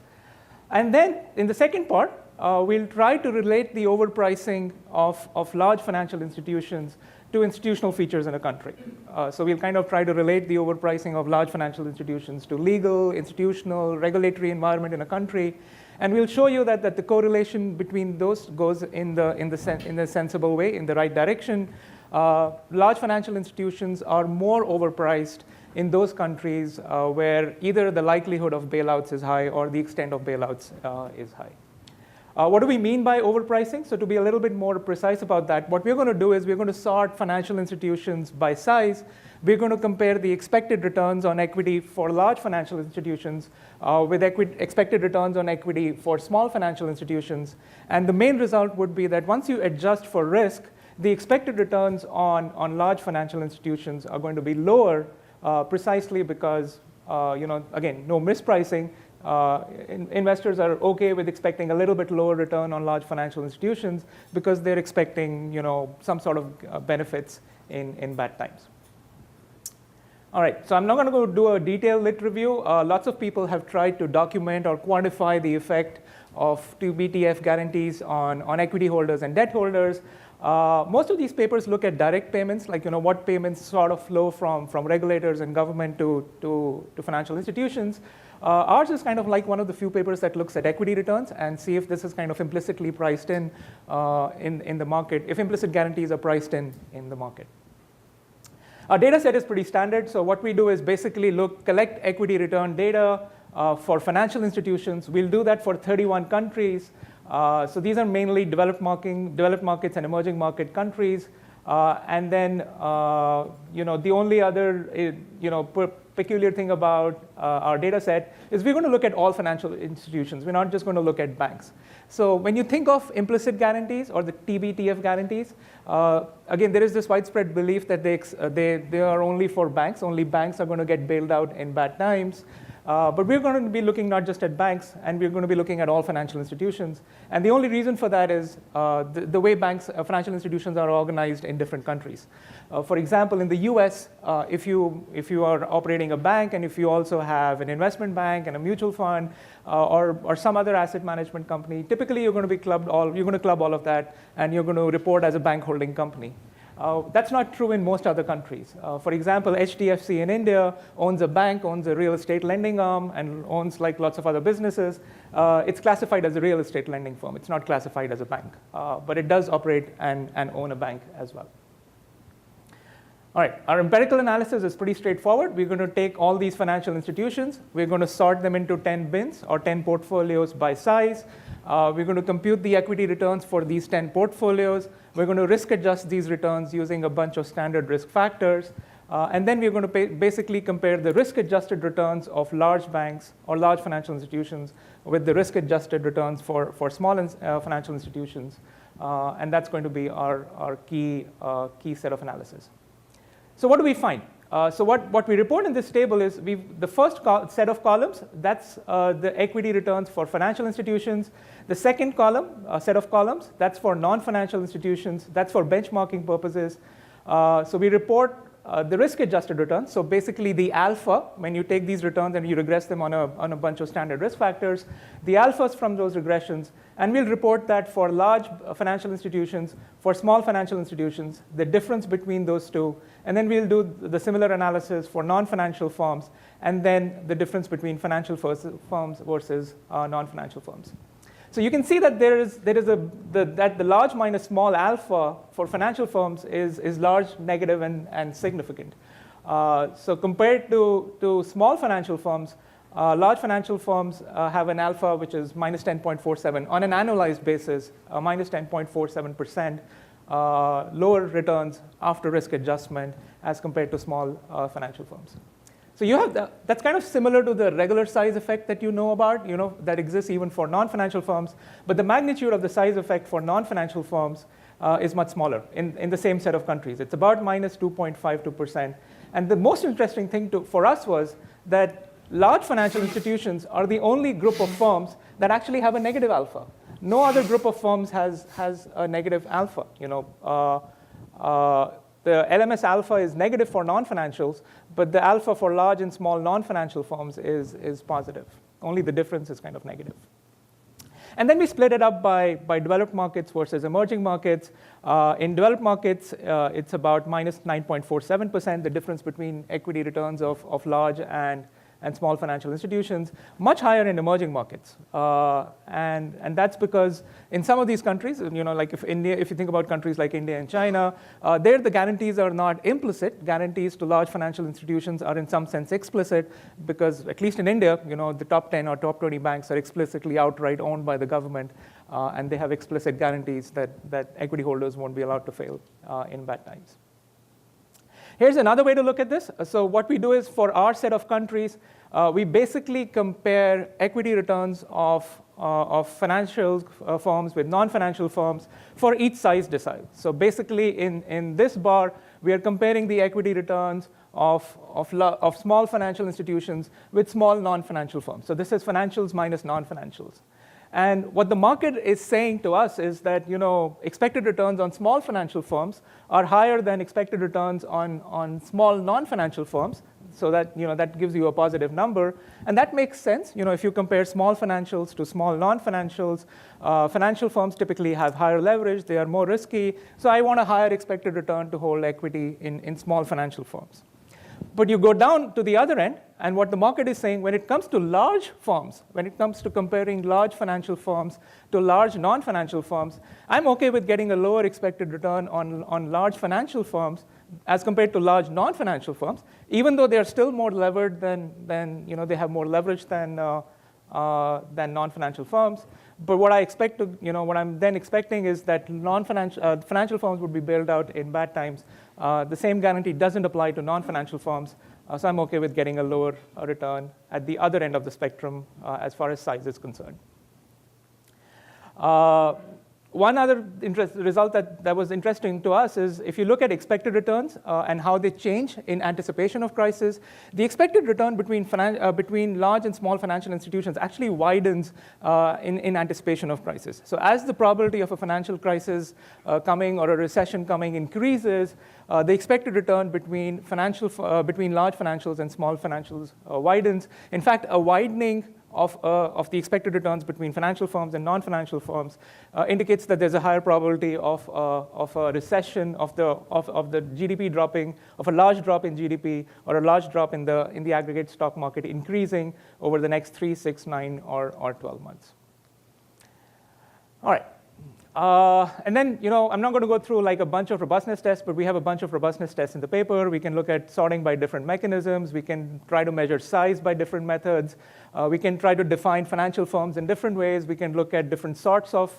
And then in the second part, we'll try to relate the overpricing of large financial institutions to institutional features in a country. So we'll kind of try to relate the overpricing of large financial institutions to legal, institutional, regulatory environment in a country. And we'll show you that the correlation between those goes in the sensible way, in the right direction. Large financial institutions are more overpriced in those countries where either the likelihood of bailouts is high or the extent of bailouts is high. What do we mean by overpricing? So to be a little bit more precise about that, what we're going to do is we're going to sort financial institutions by size. We're going to compare the expected returns on equity for large financial institutions with expected returns on equity for small financial institutions. And the main result would be that once you adjust for risk, the expected returns on large financial institutions are going to be lower precisely because, again, no mispricing. Investors are okay with expecting a little bit lower return on large financial institutions because they're expecting some sort of benefits in bad times. All right, so I'm not going to go do a detailed lit review. Lots of people have tried to document or quantify the effect of TBTF guarantees on equity holders and debt holders. Most of these papers look at direct payments, like what payments sort of flow from regulators and government to financial institutions. Ours is kind of like one of the few papers that looks at equity returns and see if this is kind of implicitly priced in the market, if implicit guarantees are priced in the market. Our data set is pretty standard. So what we do is basically collect equity return data For financial institutions, we'll do that for 31 countries. So these are mainly developed markets and emerging market countries. And then, the only other, peculiar thing about our data set is we're going to look at all financial institutions. We're not just going to look at banks. So when you think of implicit guarantees or the TBTF guarantees, again, there is this widespread belief that they are only for banks. Only banks are going to get bailed out in bad times. But we're going to be looking not just at banks, and we're going to be looking at all financial institutions. And the only reason for that is the way financial institutions are organized in different countries. For example, in the US, if you are operating a bank, and if you also have an investment bank and a mutual fund, or some other asset management company, typically you're going to club all of that, and you're going to report as a bank holding company. That's not true in most other countries. For example, HDFC in India owns a bank, owns a real estate lending arm, and owns like lots of other businesses. It's classified as a real estate lending firm. It's not classified as a bank. But it does operate and own a bank as well. All right, our empirical analysis is pretty straightforward. We're going to take all these financial institutions. We're going to sort them into 10 bins or 10 portfolios by size. We're going to compute the equity returns for these 10 portfolios. We're going to risk adjust these returns using a bunch of standard risk factors. And then we're going to basically compare the risk-adjusted returns of large banks or large financial institutions with the risk-adjusted returns for small financial institutions. And that's going to be our key set of analysis. So what do we find? So what we report in this table is the first set of columns, that's the equity returns for financial institutions. The second set of columns, that's for non-financial institutions. That's for benchmarking purposes. So we report the risk-adjusted returns. So basically the alpha, when you take these returns and you regress them on a bunch of standard risk factors, the alphas from those regressions, and we'll report that for large financial institutions, for small financial institutions, the difference between those two, and then we'll do the similar analysis for non-financial firms, and then the difference between financial firms versus non-financial firms. So you can see that that the large minus small alpha for financial firms is large, negative, and significant. So compared to small financial firms, large financial firms have an alpha which is minus 10.47 on an annualized basis, minus 10.47%, lower returns after risk adjustment as compared to small financial firms. So you have that's kind of similar to the regular size effect that you know about, that exists even for non-financial firms. But the magnitude of the size effect for non-financial firms is much smaller in the same set of countries. It's about minus 2.52%. And the most interesting thing for us was that large financial institutions are the only group of firms that actually have a negative alpha. No other group of firms has a negative alpha. The LMS alpha is negative for non-financials, but the alpha for large and small non-financial firms is positive. Only the difference is kind of negative. And then we split it up by developed markets versus emerging markets. In developed markets, it's about minus 9.47%, the difference between equity returns of large and small financial institutions, much higher in emerging markets. And that's because in some of these countries, like if you think about countries like India and China, there the guarantees are not implicit. Guarantees to large financial institutions are in some sense explicit, because at least in India, the top 10 or top 20 banks are explicitly outright owned by the government, and they have explicit guarantees that equity holders won't be allowed to fail in bad times. Here's another way to look at this. So what we do is for our set of countries, we basically compare equity returns of financial firms with non-financial firms for each size decile. So basically in this bar, we are comparing the equity returns of small financial institutions with small non-financial firms. So this is financials minus non-financials. And what the market is saying to us is that expected returns on small financial firms are higher than expected returns on small non-financial firms. So that that gives you a positive number, and that makes sense. If you compare small financials to small non-financials, financial firms typically have higher leverage. They are more risky. So I want a higher expected return to hold equity in small financial firms. But you go down to the other end, and what the market is saying, when it comes to large firms, when it comes to comparing large financial firms to large non-financial firms, I'm okay with getting a lower expected return on large financial firms as compared to large non-financial firms, even though they are still more levered than they have more leverage than non-financial firms. But what what I'm then expecting is that financial firms would be bailed out in bad times. The same guarantee doesn't apply to non-financial firms, so I'm okay with getting a lower return at the other end of the spectrum as far as size is concerned. One other result that was interesting to us is if you look at expected returns and how they change in anticipation of crisis, the expected return between large and small financial institutions actually widens in anticipation of crisis. So as the probability of a financial crisis coming or a recession coming increases, the expected return between large financials and small financials widens. In fact, a widening of the expected returns between financial firms and non-financial firms indicates that there's a higher probability of a recession, of the GDP dropping, of a large drop in GDP, or a large drop in the aggregate stock market increasing over the next 3, 6, 9, or 12 months. All right. And then, I'm not going to go through like a bunch of robustness tests, but we have a bunch of robustness tests in the paper. We can look at sorting by different mechanisms. We can try to measure size by different methods. We can try to define financial firms in different ways. We can look at different sorts of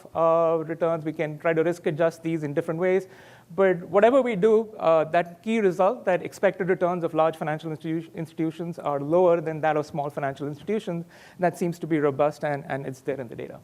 returns. We can try to risk adjust these in different ways. But whatever we do, that key result, that expected returns of large financial institutions are lower than that of small financial institutions, that seems to be robust, and it's there in the data.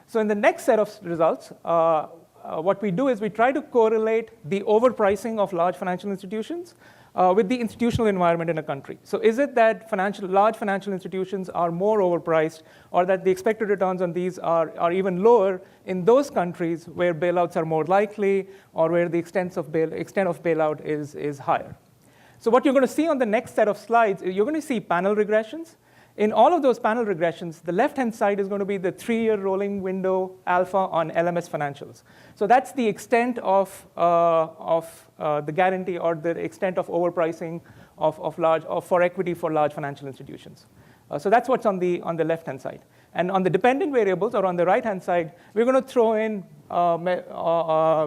So in the next set of results, what we do is we try to correlate the overpricing of large financial institutions with the institutional environment in a country. So is it that large financial institutions are more overpriced, or that the expected returns on these are even lower in those countries where bailouts are more likely, or where the extent of bailout is higher? So what you're going to see on the next set of slides, you're going to see panel regressions. In all of those panel regressions, the left-hand side is going to be the 3-year rolling window alpha on LMS financials. So that's the extent of the guarantee, or the extent of overpricing for equity for large financial institutions. So that's what's on the left-hand side. And on the dependent variables, or on the right-hand side, we're going to throw in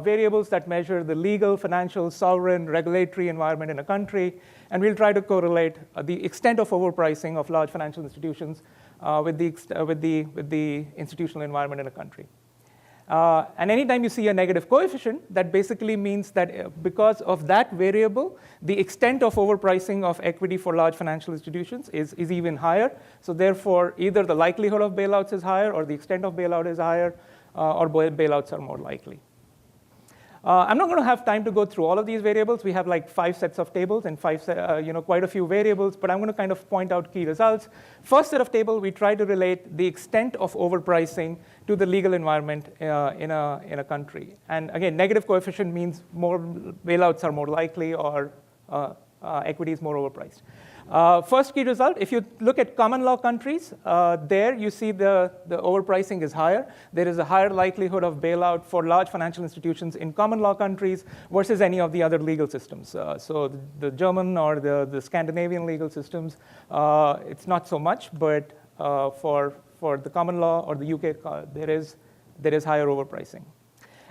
variables that measure the legal, financial, sovereign, regulatory environment in a country. And we'll try to correlate the extent of overpricing of large financial institutions with the institutional environment in a country. And anytime you see a negative coefficient, that basically means that because of that variable, the extent of overpricing of equity for large financial institutions is even higher. So therefore, either the likelihood of bailouts is higher, or the extent of bailout is higher, or bailouts are more likely. I'm not going to have time to go through all of these variables. We have like 5 sets of tables and quite a few variables, but I'm going to kind of point out key results. First set of table, we try to relate the extent of overpricing to the legal environment in a country. And again, negative coefficient means more bailouts are more likely, or equity is more overpriced. First key result, if you look at common law countries, there you see the overpricing is higher. There is a higher likelihood of bailout for large financial institutions in common law countries versus any of the other legal systems. So the German or the Scandinavian legal systems, it's not so much, but for the common law or the UK, there is higher overpricing.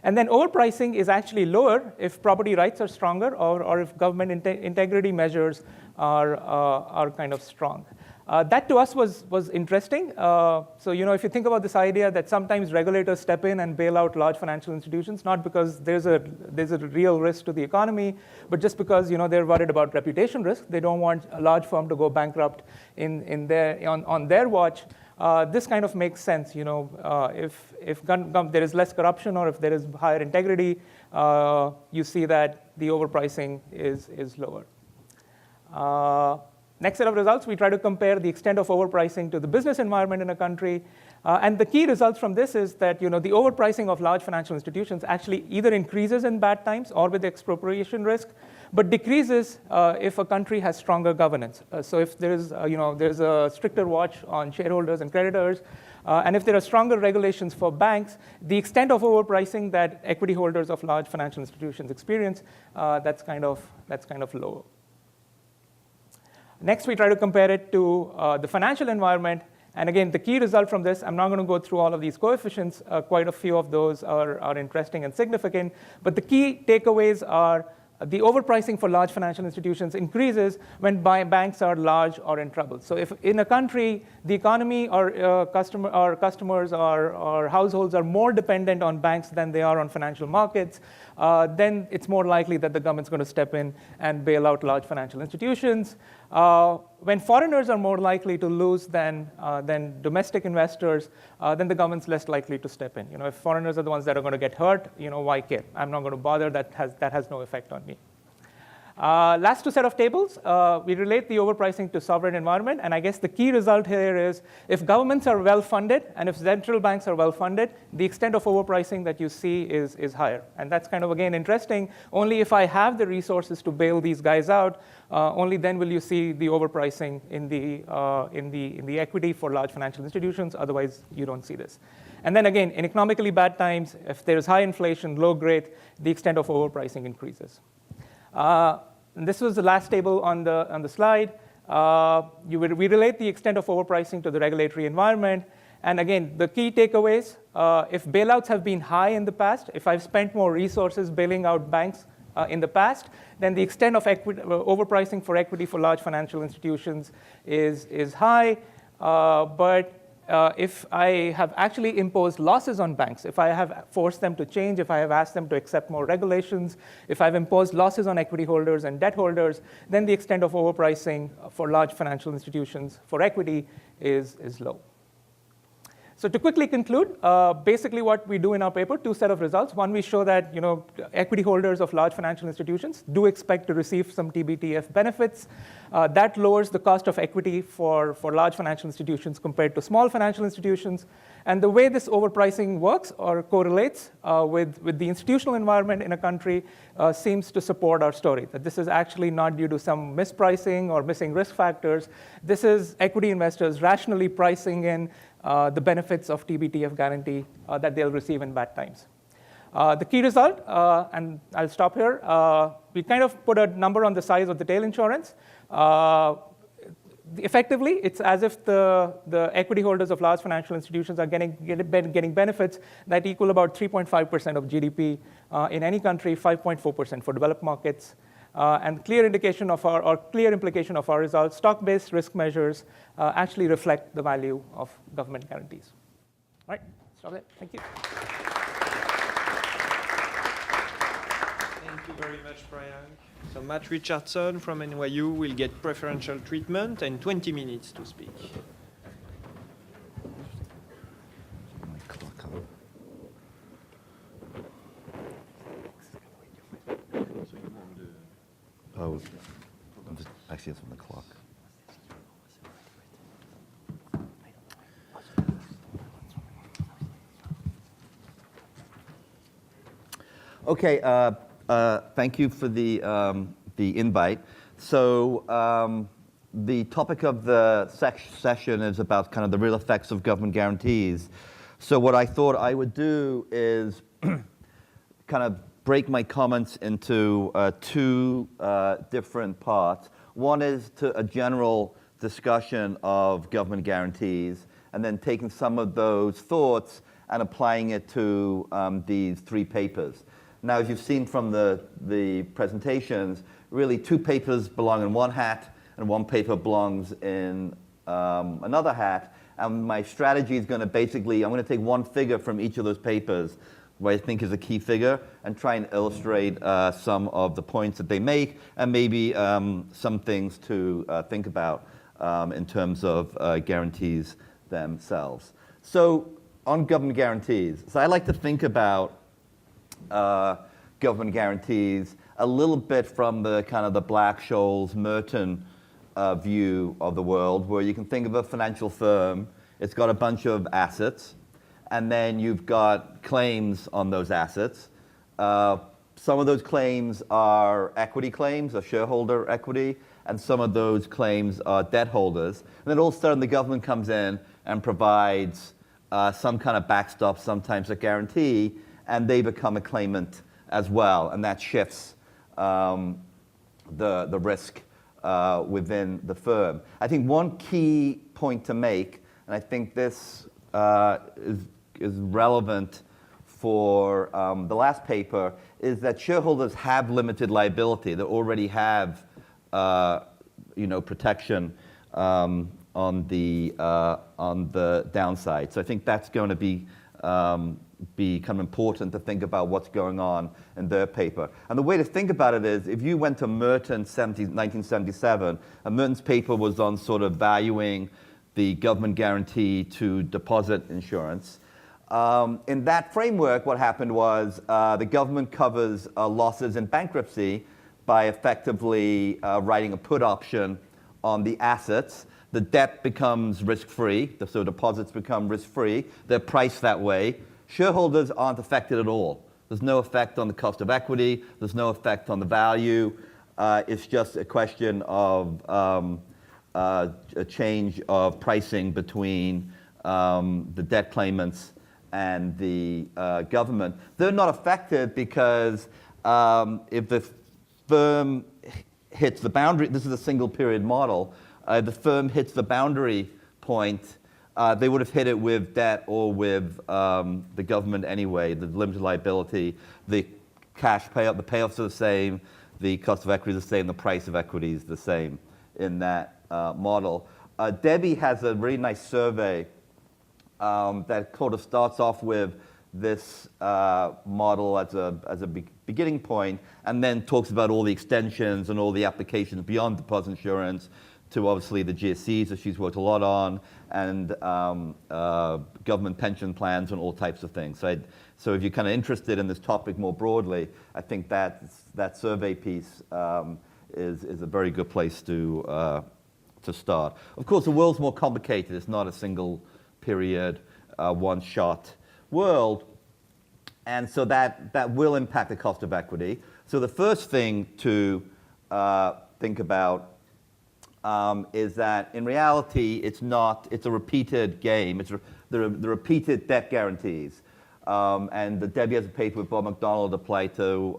And then overpricing is actually lower if property rights are stronger, or if government integrity measures are kind of strong. That to us was interesting. So if you think about this idea that sometimes regulators step in and bail out large financial institutions, not because there's a real risk to the economy, but just because they're worried about reputation risk. They don't want a large firm to go bankrupt on their watch. This kind of makes sense. If there is less corruption, or if there is higher integrity, you see that the overpricing is lower. Next set of results, we try to compare the extent of overpricing to the business environment in a country. And the key results from this is that the overpricing of large financial institutions actually either increases in bad times or with expropriation risk, but decreases if a country has stronger governance. So if there's a stricter watch on shareholders and creditors, and if there are stronger regulations for banks, the extent of overpricing that equity holders of large financial institutions experience, that's kind of low. Next, we try to compare it to the financial environment. And again, the key result from this, I'm not going to go through all of these coefficients. Quite a few of those are interesting and significant. But the key takeaways are the overpricing for large financial institutions increases when banks are large or in trouble. So if in a country, the economy or customers or households are more dependent on banks than they are on financial markets, then it's more likely that the government's going to step in and bail out large financial institutions. When foreigners are more likely to lose than domestic investors, then the government's less likely to step in. If foreigners are the ones that are going to get hurt, why care? I'm not going to bother. That has no effect on me. Last two set of tables, we relate the overpricing to sovereign environment. And I guess the key result here is if governments are well-funded and if central banks are well-funded, the extent of overpricing that you see is higher. And that's kind of, again, interesting. Only if I have the resources to bail these guys out, only then will you see the overpricing in the equity for large financial institutions. Otherwise, you don't see this. And then again, in economically bad times, if there is high inflation, low growth, the extent of overpricing increases. And this was the last table on the slide. We relate the extent of overpricing to the regulatory environment. And again, the key takeaways, if bailouts have been high in the past, if I've spent more resources bailing out banks in the past, then the extent of overpricing for equity for large financial institutions is high. But if I have actually imposed losses on banks, if I have forced them to change, if I have asked them to accept more regulations, if I've imposed losses on equity holders and debt holders, then the extent of overpricing for large financial institutions for equity is low. So to quickly conclude, basically what we do in our paper, two set of results. One, we show that equity holders of large financial institutions do expect to receive some TBTF benefits. That lowers the cost of equity for large financial institutions compared to small financial institutions. And the way this overpricing works or correlates with the institutional environment in a country seems to support our story, that this is actually not due to some mispricing or missing risk factors. This is equity investors rationally pricing in the benefits of TBTF guarantee that they'll receive in bad times. The key result, and I'll stop here, we kind of put a number on the size of the tail insurance. Effectively, it's as if the equity holders of large financial institutions are getting benefits that equal about 3.5% of GDP in any country, 5.4% for developed markets. And clear implication of our results, stock-based risk measures actually reflect the value of government guarantees. All right, stop there. Thank you. Thank you very much, Priyank. So Matt Richardson from NYU will get preferential treatment and 20 minutes to speak. Oh, actually, it's on the clock. Okay, thank you for the invite. So the topic of the session is about kind of the real effects of government guarantees. So what I thought I would do is kind of break my comments into two different parts. One is a general discussion of government guarantees, and then taking some of those thoughts and applying it to these three papers. Now, as you've seen from the presentations, really two papers belong in one hat, and one paper belongs in another hat. And my strategy is going to basically, I'm going to take one figure from each of those papers, what I think is a key figure, and try and illustrate some of the points that they make, and maybe some things to think about in terms of guarantees themselves. So on government guarantees, so I like to think about government guarantees a little bit from the kind of the Black-Scholes, Merton view of the world, where you can think of a financial firm. It's got a bunch of assets, and then you've got claims on those assets. Some of those claims are equity claims, or shareholder equity, and some of those claims are debt holders. And then all of a sudden the government comes in and provides some kind of backstop, sometimes a guarantee, and they become a claimant as well, and that shifts the risk within the firm. I think one key point to make, and I think this is relevant for the last paper, is that shareholders have limited liability. They already have protection on the downside. So I think that's going to be kind of important to think about what's going on in their paper. And the way to think about it is, if you went to Merton 1977, and Merton's paper was on sort of valuing the government guarantee to deposit insurance. In that framework, what happened was the government covers losses in bankruptcy by effectively writing a put option on the assets. The debt becomes risk-free, so deposits become risk-free. They're priced that way. Shareholders aren't affected at all. There's no effect on the cost of equity. There's no effect on the value. It's just a question of a change of pricing between the debt claimants and the government. They're not affected because if the firm hits the boundary, this is a single period model, the firm hits the boundary point, they would have hit it with debt or with the government anyway, the limited liability, the cash payout, the payoffs are the same, the cost of equity is the same, the price of equity is the same in that model. Debbie has a really nice survey that sort of starts off with this model as a beginning point, and then talks about all the extensions and all the applications beyond deposit insurance to obviously the GSEs that she's worked a lot on, and government pension plans and all types of things. So if you're kind of interested in this topic more broadly, I think that survey piece is a very good place to start. Of course, the world's more complicated. It's not a single period, one-shot world. And so that will impact the cost of equity. So the first thing to think about is that in reality, it's a repeated game. It's the repeated debt guarantees. And Debbie has a paper with Bob McDonald apply to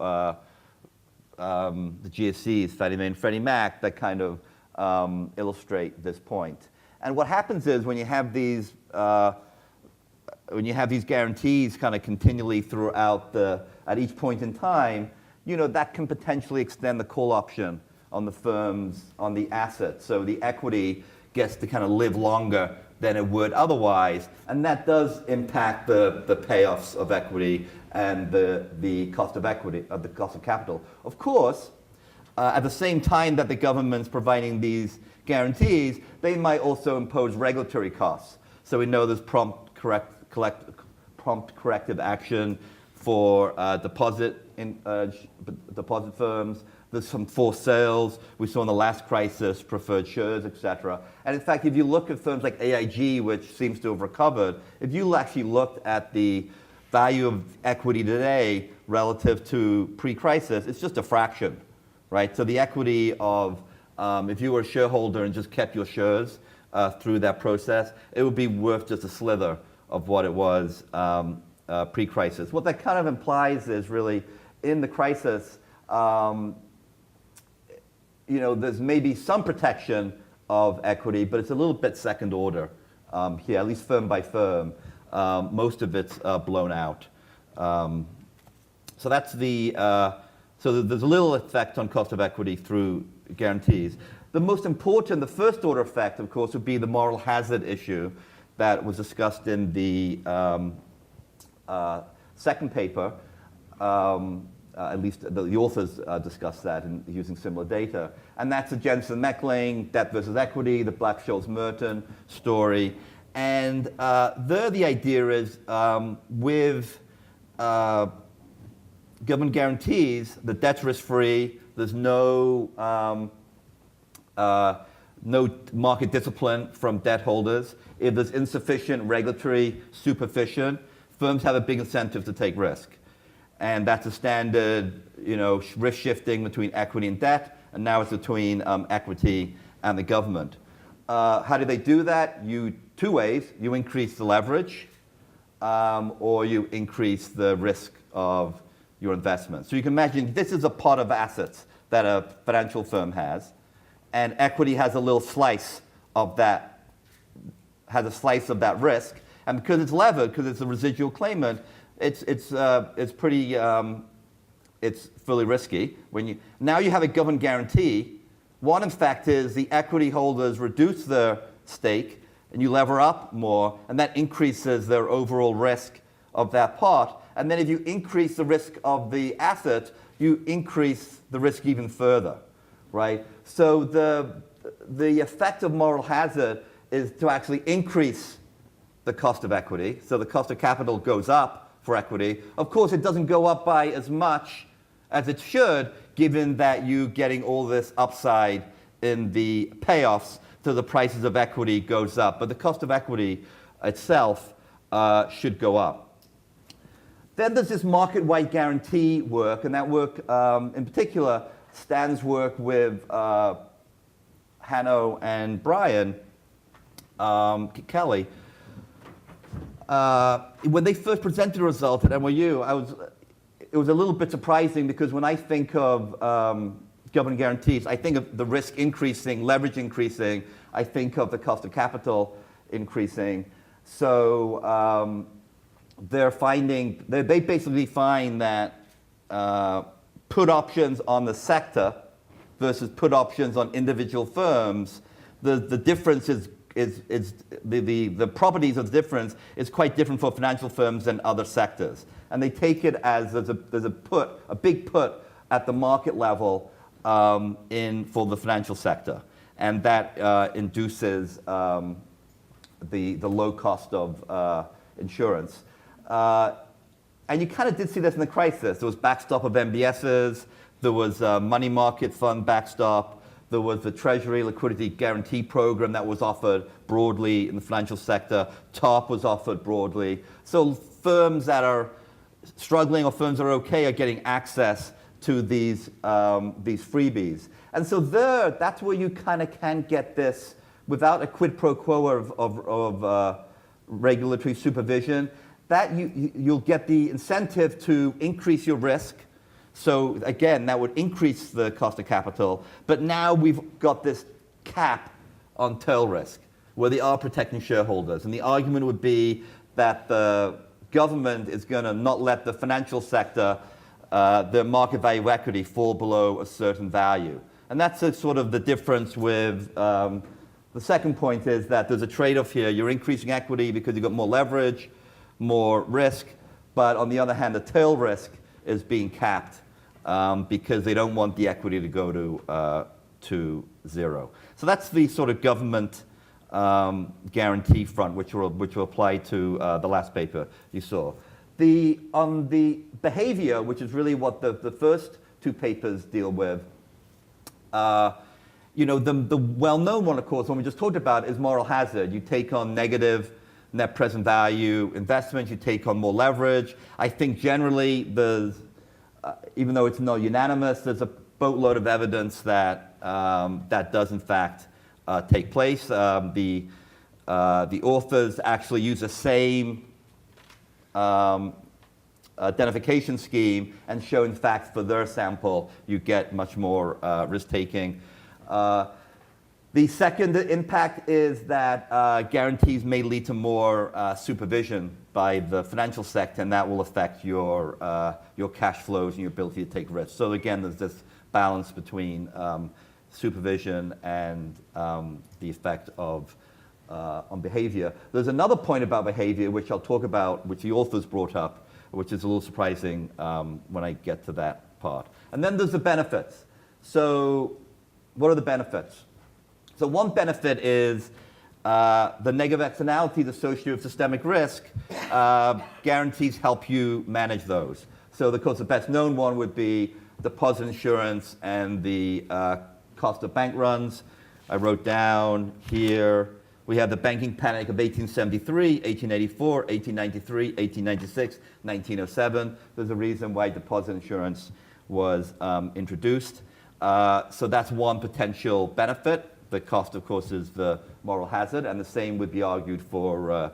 the GSEs, Fannie Mae and Freddie Mac, that kind of illustrate this point. And what happens is when you have these guarantees kind of continually throughout at each point in time, that can potentially extend the call option on the firms, on the assets. So the equity gets to kind of live longer than it would otherwise. And that does impact the payoffs of equity and the cost of equity, the cost of capital. Of course, at the same time that the government's providing these guarantees, they might also impose regulatory costs. So we know there's prompt corrective action for deposit firms. There's some forced sales. We saw in the last crisis, preferred shares, et cetera. And in fact, if you look at firms like AIG, which seems to have recovered, if you actually looked at the value of equity today relative to pre-crisis, it's just a fraction, right? So the equity of, if you were a shareholder and just kept your shares through that process, it would be worth just a slither of what it was pre-crisis. What that kind of implies is really, in the crisis, there's maybe some protection of equity, but it's a little bit second order here, at least firm by firm. Most of it's blown out. So that's so there's a little effect on cost of equity through guarantees. The most important, the first order effect, of course, would be the moral hazard issue that was discussed in the second paper. At least the authors discussed that using similar data. And that's the Jensen-Meckling, debt versus equity, the Black-Scholes-Merton story. And there the idea is with government guarantees, the debt's risk-free, there's no market discipline from debt holders. If there's insufficient regulatory supervision, firms have a big incentive to take risk. And that's a standard, risk shifting between equity and debt, and now it's between equity and the government. How do they do that? Two ways. You increase the leverage, or you increase the risk of your investment. So you can imagine this is a pot of assets that a financial firm has, and equity has a little slice of that, risk. And because it's levered, because it's a residual claimant, it's pretty, it's fully risky. Now you have a government guarantee. One effect is the equity holders reduce their stake, and you lever up more, and that increases their overall risk of that part. And then if you increase the risk of the asset, you increase the risk even further, right? So the effect of moral hazard is to actually increase the cost of equity. So the cost of capital goes up for equity. Of course, it doesn't go up by as much as it should, given that you're getting all this upside in the payoffs, so the prices of equity goes up. But the cost of equity itself should go up. Then there's this market-wide guarantee work, and that work, in particular, Stan's work with Hanno and Brian Kelly. When they first presented the result at NYU, it was a little bit surprising because when I think of government guarantees, I think of the risk increasing, leverage increasing. I think of the cost of capital increasing. So they basically find that put options on the sector versus put options on individual firms, the difference is the properties of the difference is quite different for financial firms than other sectors. And they take it as there's a big put at the market level for the financial sector. And that induces the low cost of insurance. And you kind of did see this in the crisis. There was backstop of MBSs, there was a money market fund backstop, there was the Treasury Liquidity Guarantee Program that was offered broadly in the financial sector. TARP was offered broadly. So firms that are struggling or firms that are okay are getting access to these freebies. And so that's where you kind of can get this without a quid pro quo of regulatory supervision, that you'll get the incentive to increase your risk. So again, that would increase the cost of capital. But now we've got this cap on tail risk, where they are protecting shareholders. And the argument would be that the government is going to not let the financial sector, the market value of equity, fall below a certain value. And that's sort of the difference with the second point is that there's a trade-off here. You're increasing equity because you've got more leverage, more risk. But on the other hand, the tail risk is being capped because they don't want the equity to go to zero. So that's the sort of government guarantee front, which will apply to the last paper you saw. On the behavior, which is really what the first two papers deal with, the well-known one, of course, one we just talked about, is moral hazard. You take on negative net present value investments, you take on more leverage. I think generally there's, even though it's not unanimous, there's a boatload of evidence that that does in fact take place. The authors actually use the same identification scheme and show in fact for their sample you get much more risk-taking. The second impact is that guarantees may lead to more supervision by the financial sector, and that will affect your cash flows and your ability to take risks. So again, there's this balance between supervision and the effect of on behavior. There's another point about behavior which I'll talk about, which the authors brought up, which is a little surprising when I get to that part. And then there's the benefits. So what are the benefits? So one benefit is the negative externalities associated with systemic risk. Guarantees help you manage those. So of course the best known one would be deposit insurance and the cost of bank runs. I wrote down here, we have the banking panic of 1873, 1884, 1893, 1896, 1907. There's a reason why deposit insurance was introduced. So that's one potential benefit. The cost, of course, is the moral hazard, and the same would be argued for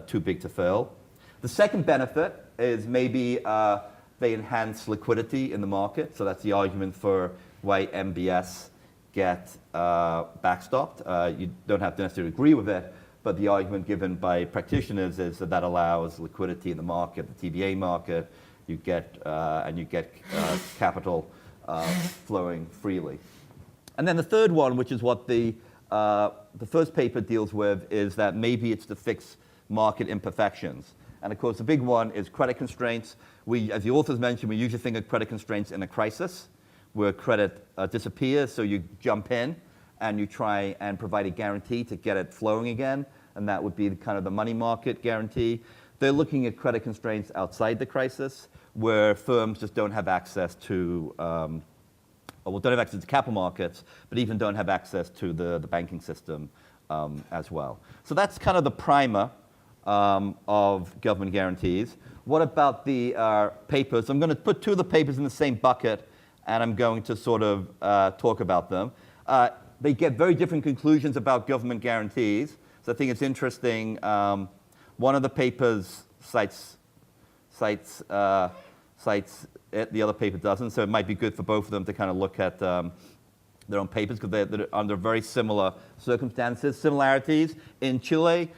too big to fail. The second benefit is maybe they enhance liquidity in the market. So that's the argument for why MBS get backstopped. You don't have to necessarily agree with it, but the argument given by practitioners is that that allows liquidity in the market, the TBA market. You get capital flowing freely. And then the third one, which is what the first paper deals with, is that maybe it's to fix market imperfections. And of course, the big one is credit constraints. As the authors mentioned, we usually think of credit constraints in a crisis, where credit disappears, so you jump in and you try and provide a guarantee to get it flowing again, and that would be kind of the money market guarantee. They're looking at credit constraints outside the crisis, where firms just don't have access to, don't have access to capital markets, but even don't have access to the banking system as well. So that's kind of the primer of government guarantees. What about the papers? I'm going to put two of the papers in the same bucket, and I'm going to sort of talk about them. They get very different conclusions about government guarantees. So I think it's interesting. One of the papers cites it, the other paper doesn't, so it might be good for both of them to kind of look at their own papers, because they're under very similar circumstances. Similarities: in Chile,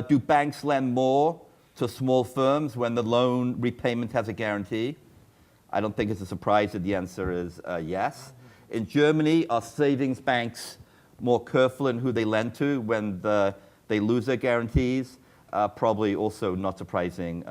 do banks lend more to small firms when the loan repayment has a guarantee? I don't think it's a surprise that the answer is yes. In Germany, are savings banks more careful in who they lend to when they lose their guarantees? Probably also not surprising.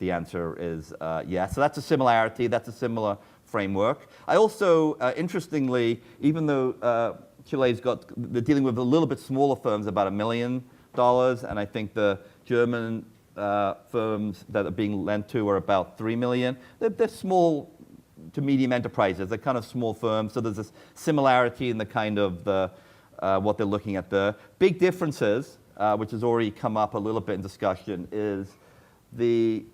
The answer is yes. So that's a similarity. That's a similar framework. I also, interestingly, even though Chile's they're dealing with a little bit smaller firms, about $1 million, and I think the German firms that are being lent to are about 3 million. They're small to medium enterprises. They're kind of small firms. So there's this similarity in the kind of what they're looking at there. Big differences, which has already come up a little bit in discussion, is the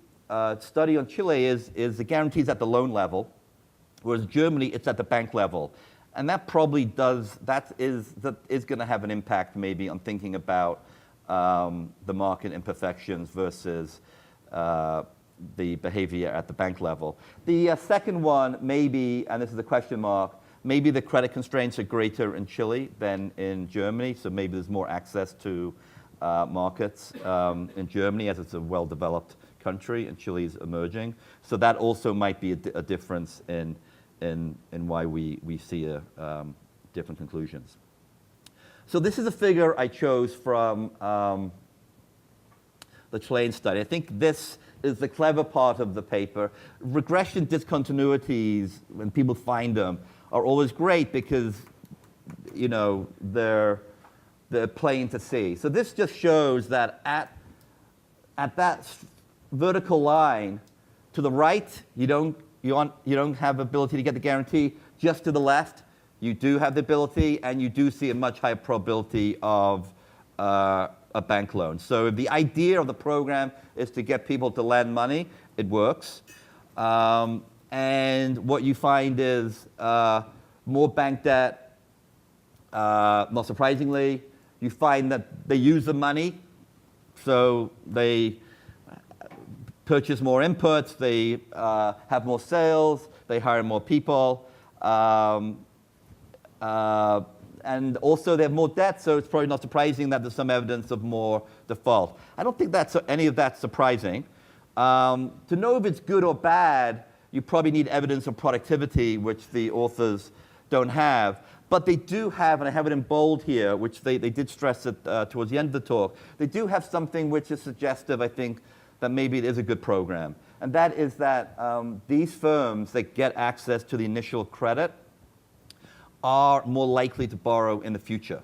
study on Chile is the guarantees at the loan level, whereas Germany, it's at the bank level. And that probably is going to have an impact maybe on thinking about the market imperfections versus the behavior at the bank level. The second one, maybe, and this is a question mark, maybe the credit constraints are greater in Chile than in Germany, so maybe there's more access to markets in Germany, as it's a well-developed country, and Chile's emerging. So that also might be a difference in why we see different conclusions. So this is a figure I chose from the Chilean study. I think this is the clever part of the paper. Regression discontinuities, when people find them, are always great because, you know, they're plain to see. So this just shows that at that vertical line to the right, you don't have ability to get the guarantee. Just to the left, you do have the ability, and you do see a much higher probability of a bank loan. So if the idea of the program is to get people to lend money, it works. And what you find is more bank debt, not surprisingly. You find that they use the money, so they purchase more inputs, they have more sales, they hire more people, and also they have more debt, so it's probably not surprising that there's some evidence of more default. I don't think any of that's surprising. To know if it's good or bad, you probably need evidence of productivity, which the authors don't have. But they do have, and I have it in bold here, which they did stress it towards the end of the talk, they do have something which is suggestive, I think, that maybe it is a good program. And that is that these firms that get access to the initial credit are more likely to borrow in the future.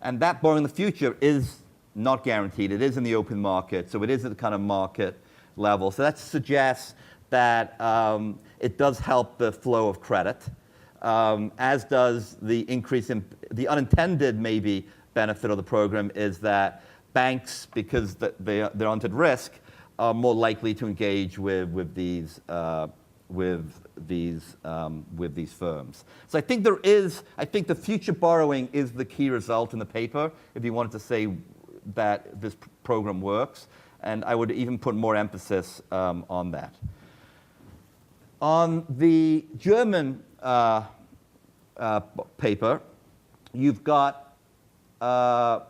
And that borrowing in the future is not guaranteed. It is in the open market, so it is at the kind of market level. So that suggests that it does help the flow of credit, as does the increase in the unintended maybe benefit of the program is that banks, because they're under risk, are more likely to engage with these firms. So I think the future borrowing is the key result in the paper, if you wanted to say that this program works, and I would even put more emphasis on that. On the German paper, you've got a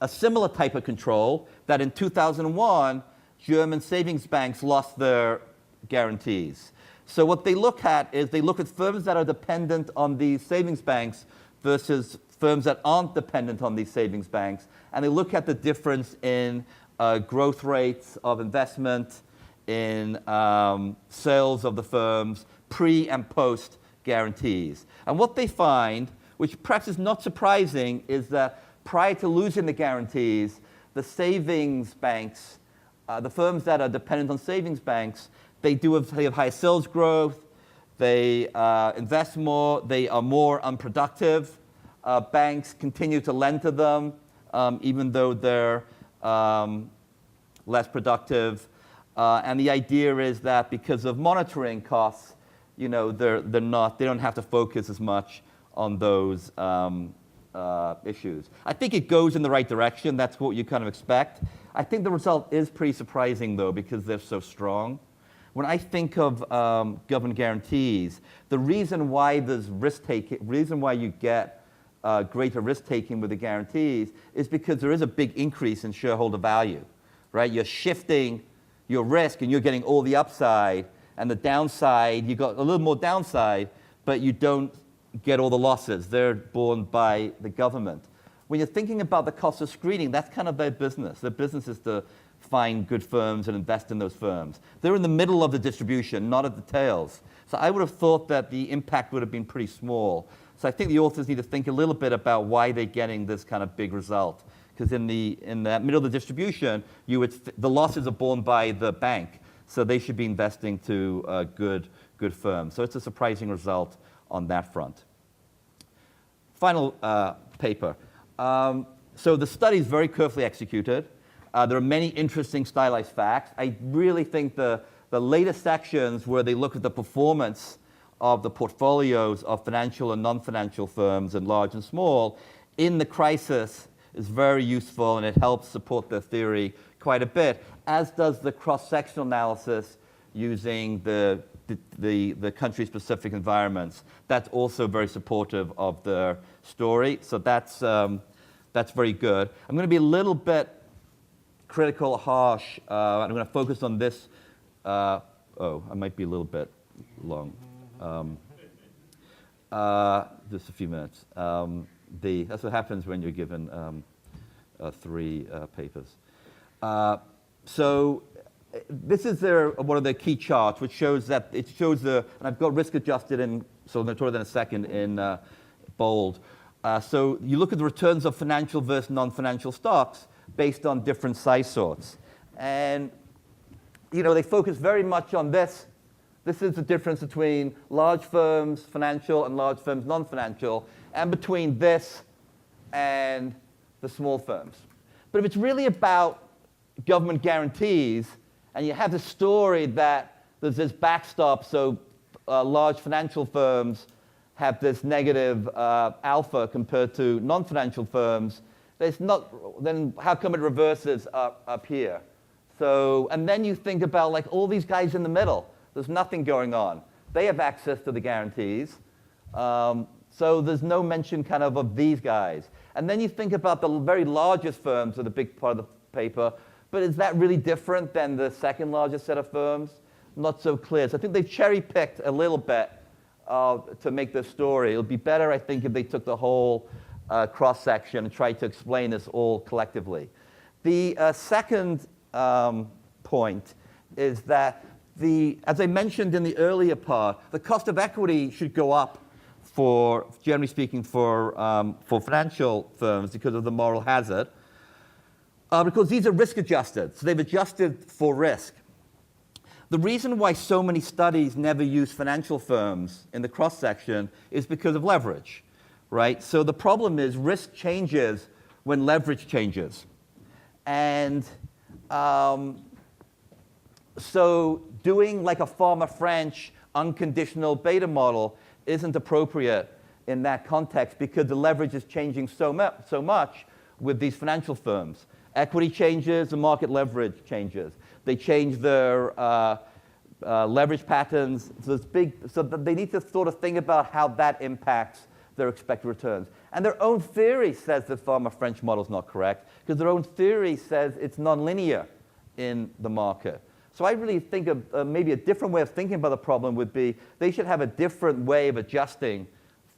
similar type of control that in 2001, German savings banks lost their guarantees. So what they look at is they look at firms that are dependent on these savings banks versus firms that aren't dependent on these savings banks, and they look at the difference in growth rates of investment, in sales of the firms, pre and post guarantees. And what they find, which perhaps is not surprising, is that prior to losing the guarantees, the savings banks, the firms that are dependent on savings banks, they have higher sales growth, they invest more, they are more unproductive. Banks continue to lend to them, even though they're less productive. And the idea is that because of monitoring costs, they don't have to focus as much on those issues. I think it goes in the right direction. That's what you kind of expect. I think the result is pretty surprising, though, because they're so strong. When I think of government guarantees, the reason why there's risk-taking, reason why you get greater risk-taking with the guarantees is because there is a big increase in shareholder value, right? You're shifting your risk and you're getting all the upside, and the downside, you got a little more downside, but you don't get all the losses. They're borne by the government. When you're thinking about the cost of screening, that's kind of their business. Their business is to find good firms and invest in those firms. They're in the middle of the distribution, not at the tails. So I would have thought that the impact would have been pretty small. So I think the authors need to think a little bit about why they're getting this kind of big result. Because in the middle of the distribution, the losses are borne by the bank. So they should be investing to good firms. So it's a surprising result on that front. Final paper. So the study is very carefully executed. There are many interesting stylized facts. I really think the later sections where they look at the performance of the portfolios of financial and non-financial firms, and large and small, in the crisis is very useful, and it helps support their theory quite a bit, as does the cross-sectional analysis using the country-specific environments. That's also very supportive of their story, so that's very good. I'm going to be a little bit critical, harsh. I'm going to focus on this. I might be a little bit long. Just a few minutes. That's what happens when you're given 3 papers. So this is one of the key charts, which shows that and I've got risk adjusted in, so I'm going to talk about that in a second, in bold. So you look at the returns of financial versus non-financial stocks based on different size sorts. And they focus very much on this. This is the difference between large firms, financial, and large firms, non-financial, and between this and the small firms. But if it's really about government guarantees, and you have the story that there's this backstop, so large financial firms have this negative alpha compared to non-financial firms, then how come it reverses up here? So, and then you think about like all these guys in the middle. There's nothing going on. They have access to the guarantees. So there's no mention kind of these guys. And then you think about the very largest firms are the big part of the paper. But is that really different than the second largest set of firms? Not so clear. So I think they've cherry-picked a little bit to make this story. It would be better, I think, if they took the whole cross-section and tried to explain this all collectively. The second point is that as I mentioned in the earlier part, the cost of equity should go up generally speaking, for financial firms because of the moral hazard. Because these are risk adjusted, so they've adjusted for risk. The reason why so many studies never use financial firms in the cross-section is because of leverage, right? So the problem is risk changes when leverage changes. And so doing like a Farmer-French unconditional beta model isn't appropriate in that context because the leverage is changing so much with these financial firms. Equity changes, the market leverage changes. They change their leverage patterns. So it's big. So that they need to sort of think about how that impacts their expected returns. And their own theory says the French model is not correct, because their own theory says it's nonlinear in the market. So I really think of maybe a different way of thinking about the problem would be they should have a different way of adjusting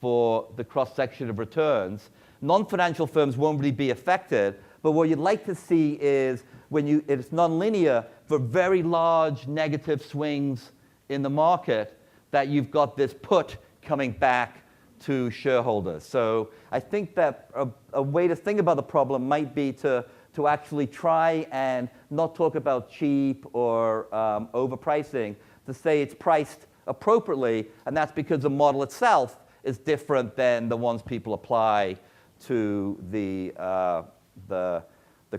for the cross-section of returns. Non-financial firms won't really be affected, but what you'd like to see is when it's nonlinear for very large negative swings in the market, that you've got this put coming back to shareholders. So I think that a way to think about the problem might be to actually try and not talk about cheap or overpricing, to say it's priced appropriately, and that's because the model itself is different than the ones people apply to the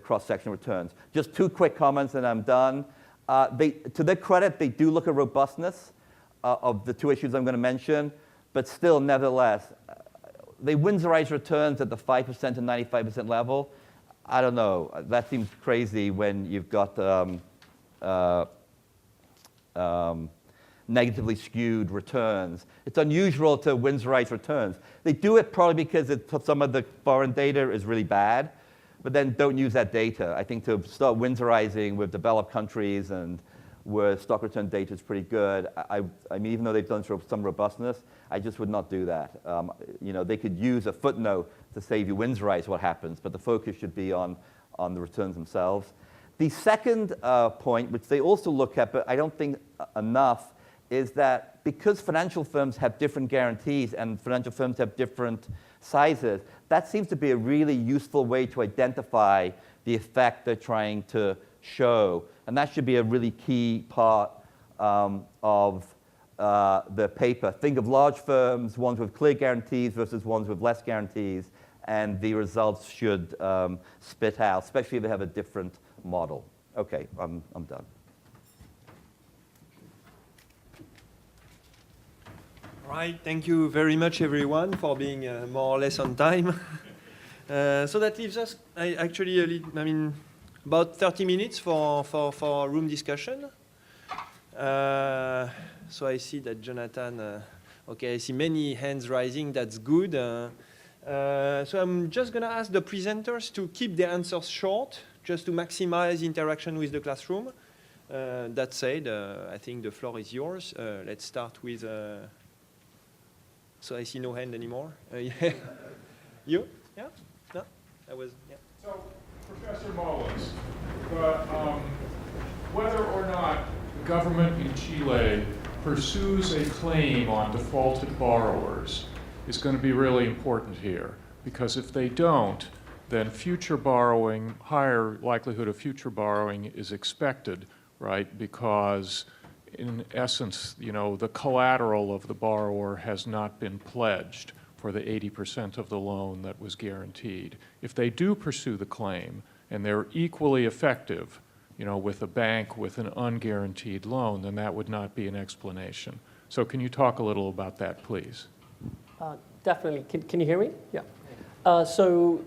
cross-section returns. Just 2 quick comments and I'm done. To their credit, they do look at robustness of the 2 issues I'm going to mention, but still, nevertheless, they Winsorize returns at the 5% to 95% level. I don't know. That seems crazy when you've got negatively skewed returns. It's unusual to Winsorize returns. They do it probably because some of the foreign data is really bad, but then don't use that data. I think to start Winsorizing with developed countries and where stock return data is pretty good, I mean, even though they've done some robustness, I just would not do that. They could use a footnote to say if you Winsorize what happens, but the focus should be on the returns themselves. The second point, which they also look at, but I don't think enough, is that because financial firms have different guarantees and financial firms have different sizes, that seems to be a really useful way to identify the effect they're trying to show. And that should be a really key part of the paper. Think of large firms, ones with clear guarantees versus ones with less guarantees, and the results should spit out, especially if they have a different model. Okay, I'm done. All right, thank you very much, everyone, for being more or less on time. So that leaves us, about 30 minutes for room discussion. So I see that Jonathan, okay, I see many hands rising, that's good. So I'm just gonna ask the presenters to keep their answers short, just to maximize interaction with the classroom. That said, I think the floor is yours. Let's start with, so I see no hand anymore. Yeah. You? Yeah? No? Yeah. So, Professor Mullins, whether or not the government in Chile pursues a claim on defaulted borrowers is going to be really important here, because if they don't, then future borrowing, higher likelihood of future borrowing is expected, right? Because in essence, the collateral of the borrower has not been pledged for the 80% of the loan that was guaranteed. If they do pursue the claim and they're equally effective, with a bank with an unguaranteed loan, then that would not be an explanation. So can you talk a little about that, please? Definitely. Can you hear me? Yeah. So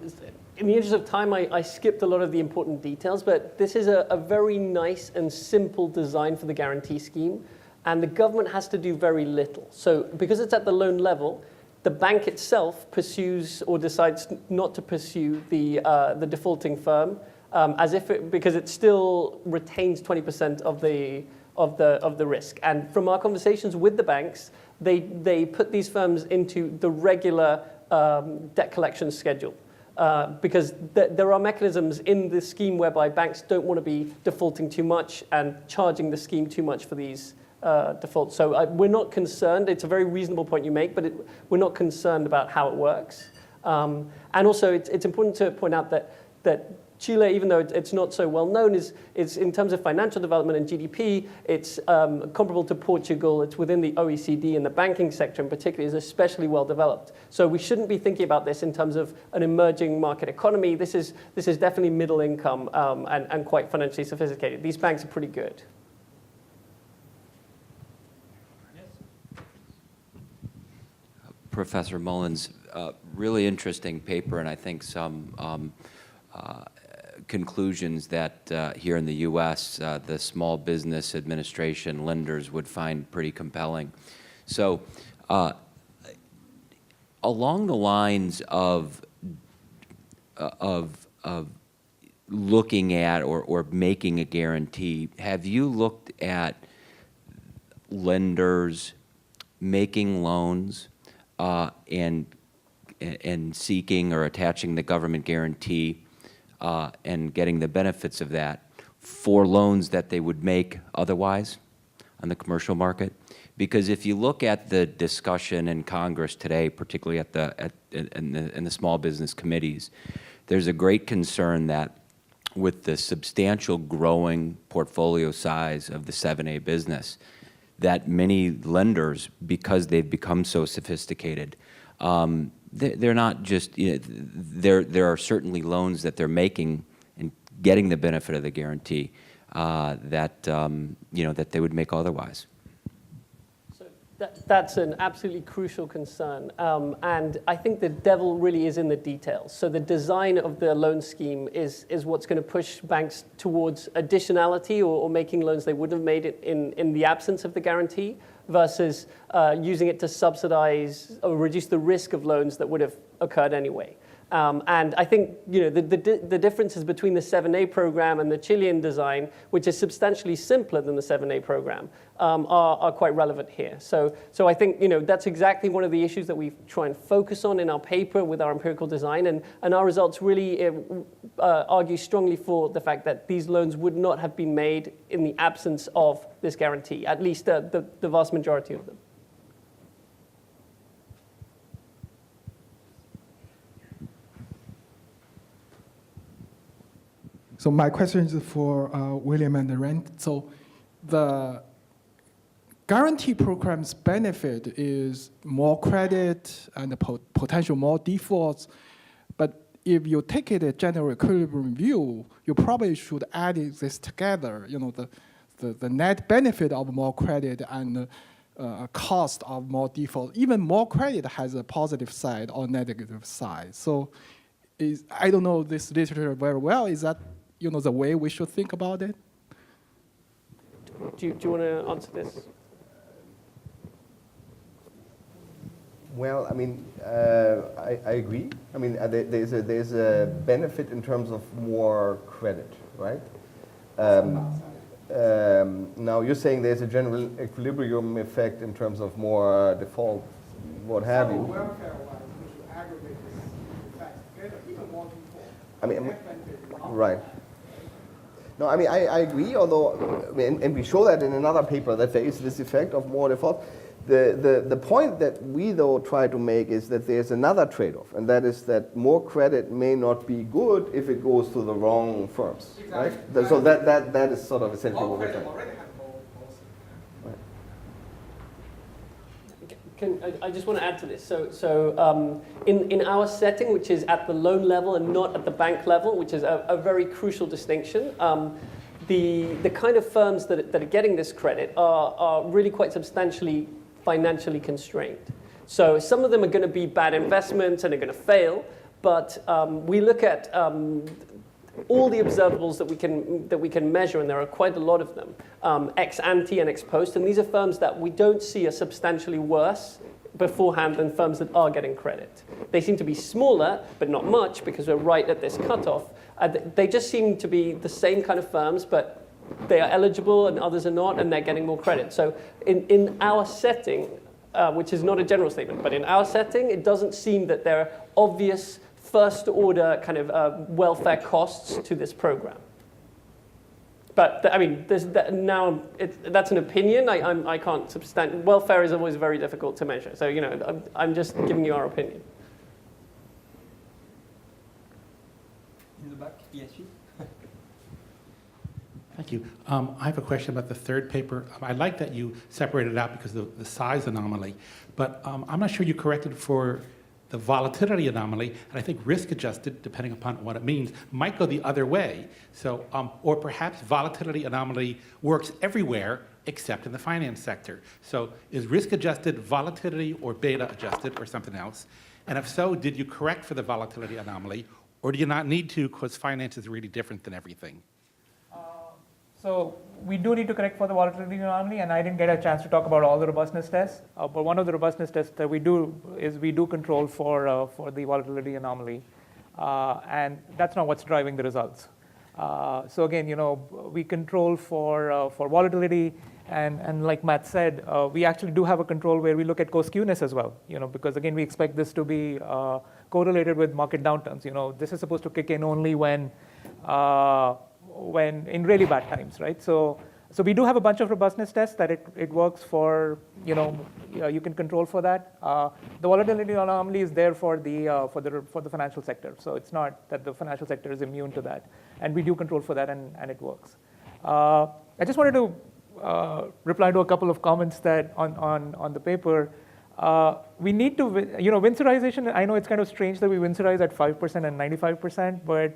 in the interest of time, I skipped a lot of the important details, but this is a very nice and simple design for the guarantee scheme, and the government has to do very little. So because it's at the loan level, the bank itself pursues or decides not to pursue the defaulting firm, because it still retains 20% of the risk. And from our conversations with the banks, they put these firms into the regular debt collection schedule. Because there are mechanisms in the scheme whereby banks don't want to be defaulting too much and charging the scheme too much for these defaults. So we're not concerned. It's a very reasonable point you make, but we're not concerned about how it works. And also, it's important to point out that Chile, even though it's not so well known, is in terms of financial development and GDP, it's comparable to Portugal. It's within the OECD, and the banking sector in particular is especially well developed. So we shouldn't be thinking about this in terms of an emerging market economy. This is definitely middle income and quite financially sophisticated. These banks are pretty good. Professor Mullins, really interesting paper, and I think some conclusions that here in the U.S. The Small Business Administration lenders would find pretty compelling. So along the lines of looking at or making a guarantee, have you looked at lenders making loans and seeking or attaching the government guarantee and getting the benefits of that for loans that they would make otherwise on the commercial market? Because if you look at the discussion in Congress today, particularly in the small business committees, there's a great concern that with the substantial growing portfolio size of the 7A business, that many lenders, because they've become so sophisticated, they're not just, there are certainly loans that they're making and getting the benefit of the guarantee that they would make otherwise. That's an absolutely crucial concern. And I think the devil really is in the details. So the design of the loan scheme is what's going to push banks towards additionality or making loans they wouldn't have made it in the absence of the guarantee versus using it to subsidize or reduce the risk of loans that would have occurred anyway. And I think the differences between the 7A program and the Chilean design, which is substantially simpler than the 7A program, are quite relevant here. So I think that's exactly one of the issues that we try and focus on in our paper with our empirical design, and our results really argue strongly for the fact that these loans would not have been made in the absence of this guarantee, at least the vast majority of them. So my question is for William and Reint. So the guarantee program's benefit is more credit and potential more defaults. But if you take it a general equilibrium view, you probably should add this together. The net benefit of more credit and cost of more default. Even more credit has a positive side or negative side. So I don't know this literature very well. Is that the way we should think about it? Do you want to answer this? Well, I mean, I agree. I mean, there's a benefit in terms of more credit, right? Now you're saying there's a general equilibrium effect in terms of more default, what have you. Welfare-wise, we should aggregate this effect together, even more default. I mean, right. No, I mean, I agree, although, and we show that in another paper, that there is this effect of more default. The point that we, though, try to make is that there's another trade-off, and that is that more credit may not be good if it goes to the wrong firms, right? So that is sort of essentially what we're saying. I just want to add to this. So in our setting, which is at the loan level and not at the bank level, which is a very crucial distinction, the kind of firms that are getting this credit are really quite substantially financially constrained. So some of them are going to be bad investments and are going to fail, but we look at all the observables that we can measure, and there are quite a lot of them, ex ante and ex post, and these are firms that we don't see are substantially worse beforehand than firms that are getting credit. They seem to be smaller, but not much, because we're right at this cutoff. They just seem to be the same kind of firms, but they are eligible and others are not, and they're getting more credit. So in our setting, which is not a general statement, but in our setting, it doesn't seem that there are obvious first-order kind of welfare costs to this program. But I mean, that's an opinion. I can't substantiate. Welfare is always very difficult to measure. So I'm just giving you our opinion. In the back, yes. Thank you. I have a question about the third paper. I like that you separated it out because of the size anomaly, but I'm not sure you corrected for the volatility anomaly, and I think risk-adjusted, depending upon what it means, might go the other way. So, or perhaps volatility anomaly works everywhere except in the finance sector. So is risk-adjusted volatility or beta-adjusted or something else? And if so, did you correct for the volatility anomaly, Or do you not need to because finance is really different than everything? So we do need to correct for the volatility anomaly, and I didn't get a chance to talk about all the robustness tests. But one of the robustness tests that we do is we do control for the volatility anomaly, and that's not what's driving the results. So again, we control for volatility, and like Matt said, we actually do have a control where we look at co-skewness as well. Because again, we expect this to be correlated with market downturns. This is supposed to kick in only when in really bad times, right? So we do have a bunch of robustness tests that it works for, you can control for that. The volatility anomaly is there for the financial sector. So it's not that the financial sector is immune to that. And we do control for that, and it works. I just wanted to reply to a couple of comments that on the paper. We need to, Winsorization, I know it's kind of strange that we Winsorize at 5% and 95%, but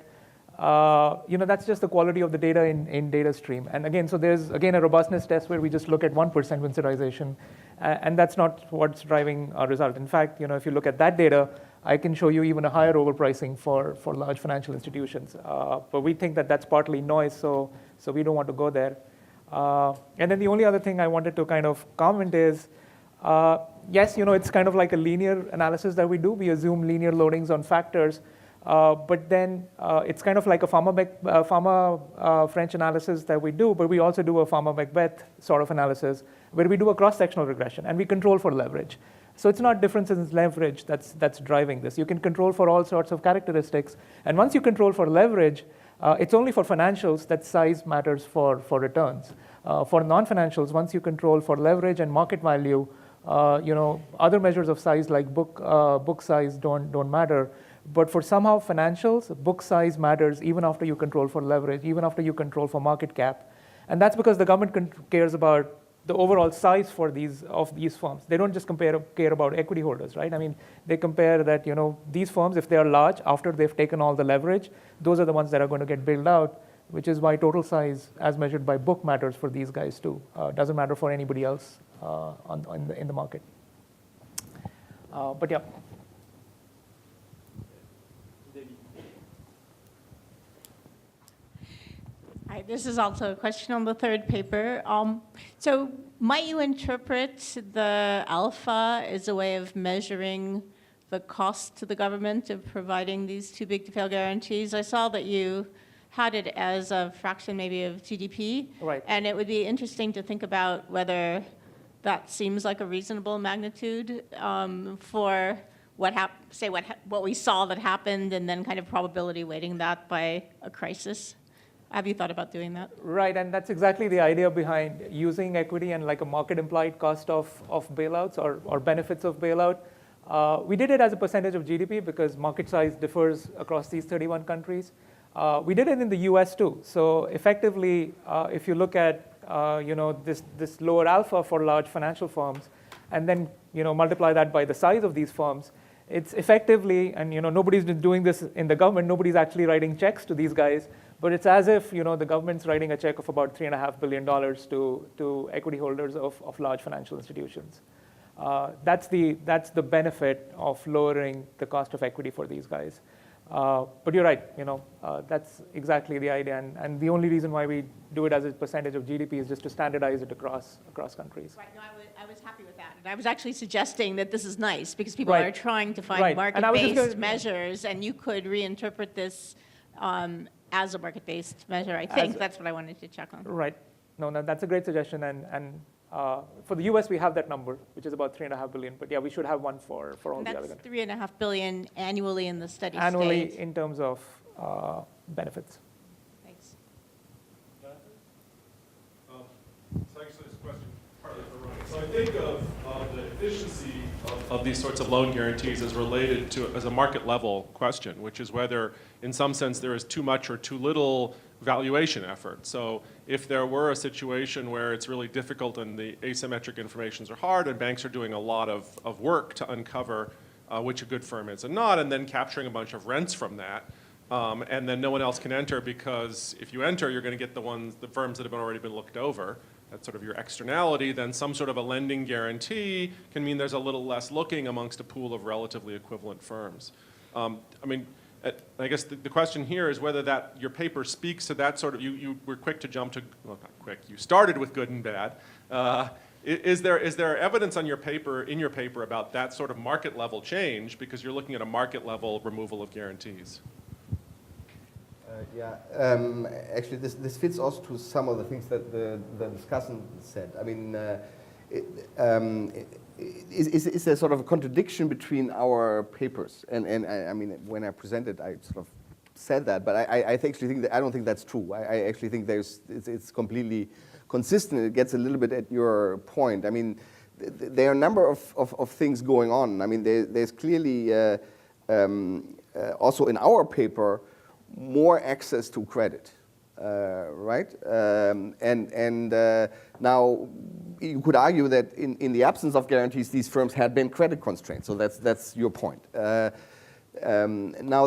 that's just the quality of the data in data stream. And again, so there's, again, a robustness test where we just look at 1% Winsorization, and that's not what's driving our result. In fact, if you look at that data, I can show you even a higher overpricing for large financial institutions. But we think that that's partly noise, so we don't want to go there. And then the only other thing I wanted to kind of comment is, yes, it's kind of like a linear analysis that we do. We assume linear loadings on factors. But then it's kind of like a Fama-French analysis that we do, but we also do a Fama-Macbeth sort of analysis where we do a cross-sectional regression, and we control for leverage. So it's not differences in leverage that's driving this. You can control for all sorts of characteristics. And once you control for leverage, it's only for financials that size matters for returns. For non-financials, once you control for leverage and market value, other measures of size like book size don't matter. But for somehow financials, book size matters even after you control for leverage, even after you control for market cap. And that's because the government cares about the overall size for these firms. They don't just care about equity holders, right? I mean, they compare that, these firms, if they are large, after they've taken all the leverage, those are the ones that are going to get bailed out, which is why total size, as measured by book, matters for these guys too. Doesn't matter for anybody else in the market. But yeah. Hi, this is also a question on the third paper. So might you interpret the alpha as a way of measuring the cost to the government of providing these too big to fail guarantees? I saw that you had it as a fraction maybe of GDP. Right. And it would be interesting to think about whether that seems like a reasonable magnitude for what we saw that happened, and then kind of probability weighting that by a crisis. Have you thought about doing that? Right, and that's exactly the idea behind using equity and like a market implied cost of bailouts or benefits of bailout. We did it as a percentage of GDP because market size differs across these 31 countries. We did it in the US too. So effectively, if you look at this lower alpha for large financial firms, and then multiply that by the size of these firms, it's effectively, and nobody's been doing this in the government, nobody's actually writing checks to these guys, but it's as if the government's writing a check of about $3.5 billion to equity holders of large financial institutions. That's the benefit of lowering the cost of equity for these guys. But you're right, that's exactly the idea, and the only reason why we do it as a percentage of GDP is just to standardize it across countries. Right. No, I was happy with that, and I was actually suggesting that this is nice because people Right. are trying to find Right. market-based measures, and you could reinterpret this as a market-based measure. I think that's what I wanted to check on. Right. No, that's a great suggestion, and for the US, we have that number, which is about $3.5 billion. But yeah, we should have one for all the other countries. That's $3.5 billion annually in the steady state. Annually in terms of benefits. Thanks. So actually this question partly for Ronnie. So I think of the efficiency of these sorts of loan guarantees as related to, as a market level question, which is whether in some sense there is too much or too little valuation effort. So if there were a situation where it's really difficult and the asymmetric informations are hard and banks are doing a lot of work to uncover which a good firm is and not, and then capturing a bunch of rents from that, and then no one else can enter because if you enter, you're going to get the firms that have already been looked over. That's sort of your externality. Then some sort of a lending guarantee can mean there's a little less looking amongst a pool of relatively equivalent firms. I mean, I guess the question here is whether that your paper speaks to that sort of, you were quick to jump to, well, not quick, you started with good and bad. Is there evidence on your paper, in your paper, about that sort of market level change, because you're looking at a market level removal of guarantees? Actually, this fits also to some of the things that the discussant said. I mean, is there sort of a contradiction between our papers? And I mean, when I presented, I sort of said that, but I actually think that I don't think that's true. I actually think it's completely consistent. It gets a little bit at your point. I mean, there are a number of things going on. I mean, there's clearly also in our paper more access to credit. Right? Now, you could argue that in the absence of guarantees, these firms had been credit constrained. So that's your point. Now,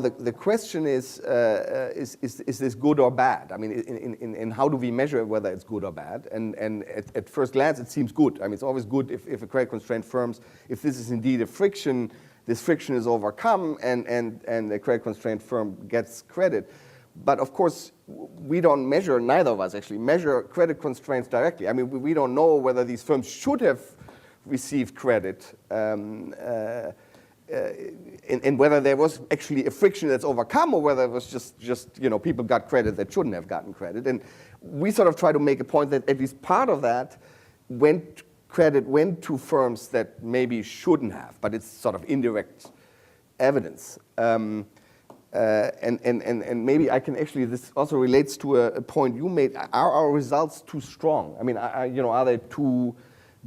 the question is this good or bad? I mean, in how do we measure whether it's good or bad? And at first glance, it seems good. I mean, it's always good if a credit constrained firms, if this is indeed a friction, this friction is overcome and the credit constrained firm gets credit. But of course, we don't measure, neither of us actually, measure credit constraints directly. I mean, we don't know whether these firms should have received credit and whether there was actually a friction that's overcome or whether it was just people got credit that shouldn't have gotten credit. And we sort of try to make a point that at least part of that credit went to firms that maybe shouldn't have, but it's sort of indirect evidence. And maybe I can actually, this also relates to a point you made. Are our results too strong? I mean, are they too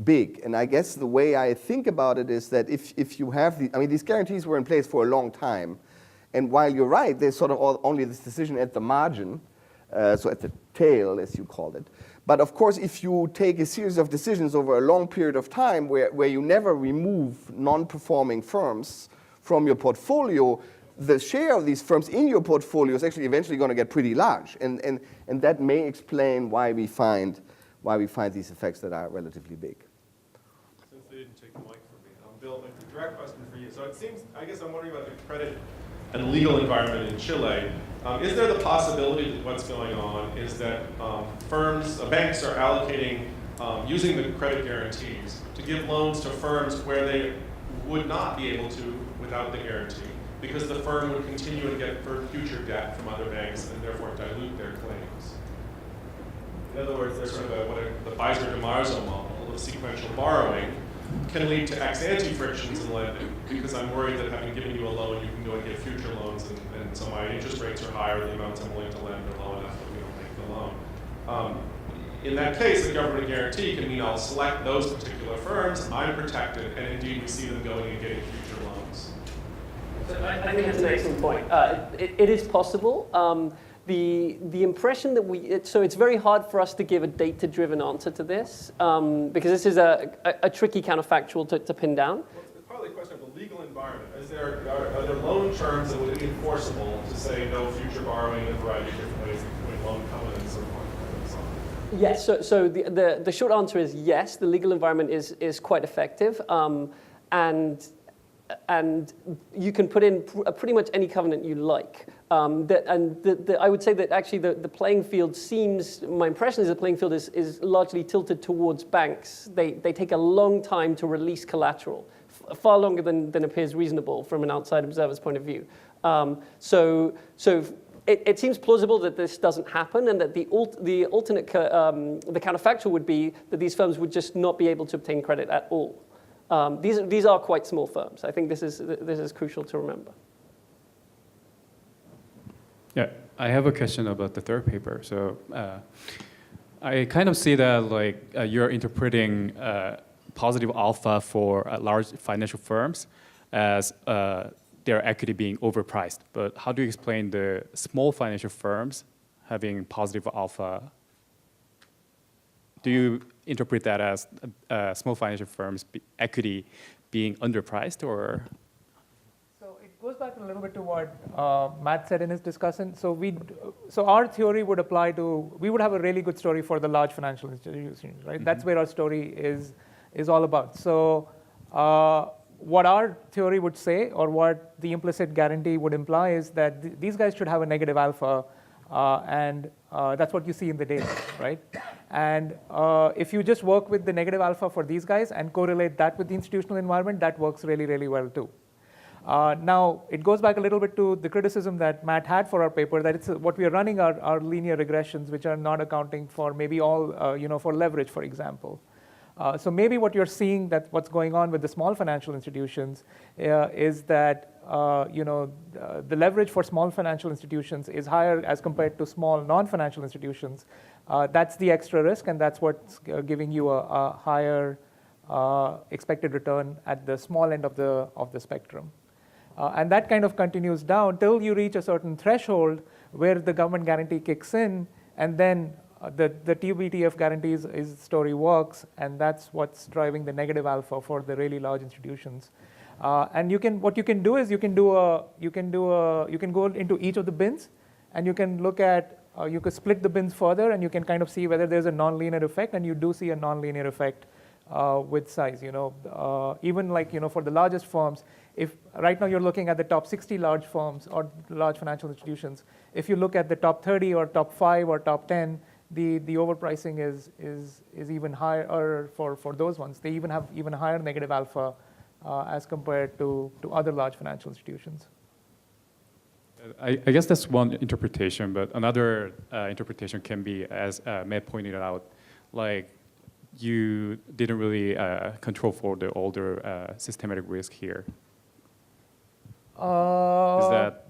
big? And I guess the way I think about it is that if you have these guarantees were in place for a long time, and while you're right, there's sort of only this decision at the margin, so at the tail, as you called it. But of course, if you take a series of decisions over a long period of time where you never remove non-performing firms from your portfolio, the share of these firms in your portfolio is actually eventually going to get pretty large, and that may explain why we find these effects that are relatively big. Since they didn't take the mic from me, Bill, a direct question for you. So it seems, I guess I'm wondering about the credit and legal environment in Chile. Is there the possibility that what's going on is that banks are allocating, using the credit guarantees to give loans to firms where they would not be able to without the guarantee, because the firm would continue and get future debt from other banks and therefore dilute their claims? In other words, there's sort of the Pfizer-DiMarzo model of sequential borrowing can lead to ex-ante frictions in lending, because I'm worried that having given you a loan, you can go and get future loans, and so my interest rates are higher, the amounts I'm willing to lend are low enough that we don't make the loan. In that case, the government guarantee can mean I'll select those particular firms, I'm protected, and indeed we see them going and getting future loans. I think that's an excellent point. It is possible. The impression that so it's very hard for us to give a data-driven answer to this, because this is a tricky counterfactual to pin down. Well, it's probably a question of the legal environment. Are there loan terms that would be enforceable to say no future borrowing in a variety of different ways, including loan covenants or so on? Yes, so the short answer is yes, the legal environment is quite effective, and you can put in pretty much any covenant you like. I would say that actually the playing field seems, my impression is the playing field is largely tilted towards banks. They take a long time to release collateral, far longer than appears reasonable from an outside observer's point of view. So it seems plausible that this doesn't happen, and that the alternate, the counterfactual would be that these firms would just not be able to obtain credit at all. These are quite small firms. I think this is crucial to remember. Yeah, I have a question about the third paper. So I kind of see that you're interpreting positive alpha for large financial firms as their equity being overpriced. But how do you explain the small financial firms having positive alpha? Do you interpret that as small financial firms' equity being underpriced, or? So it goes back a little bit to what Matt said in his discussion. So our theory would apply to, we would have a really good story for the large financial institutions, right? Mm-hmm. That's where our story is all about. So what our theory would say, or what the implicit guarantee would imply, is that these guys should have a negative alpha, and that's what you see in the data, right? And if you just work with the negative alpha for these guys and correlate that with the institutional environment, that works really, really well too. Now, it goes back a little bit to the criticism that Matt had for our paper, that what we are running are linear regressions, which are not accounting for maybe all, for leverage, for example. So maybe what you're seeing, that what's going on with the small financial institutions is that the leverage for small financial institutions is higher as compared to small non-financial institutions. That's the extra risk, and that's what's giving you a higher expected return at the small end of the spectrum. And that kind of continues down till you reach a certain threshold where the government guarantee kicks in, and then the TBTF guarantees story works, and that's what's driving the negative alpha for the really large institutions. And what you can do is you can go into each of the bins, and you can look at you could split the bins further, and you can kind of see whether there's a nonlinear effect, and you do see a nonlinear effect with size. Even for the largest firms, if right now you're looking at the top 60 large firms or large financial institutions, if you look at the top 30 or top 5 or top 10, the overpricing is even higher for those ones. They even have even higher negative alpha as compared to other large financial institutions. I guess that's one interpretation, but another interpretation can be, as Matt pointed out, like you didn't really control for the older systematic risk here.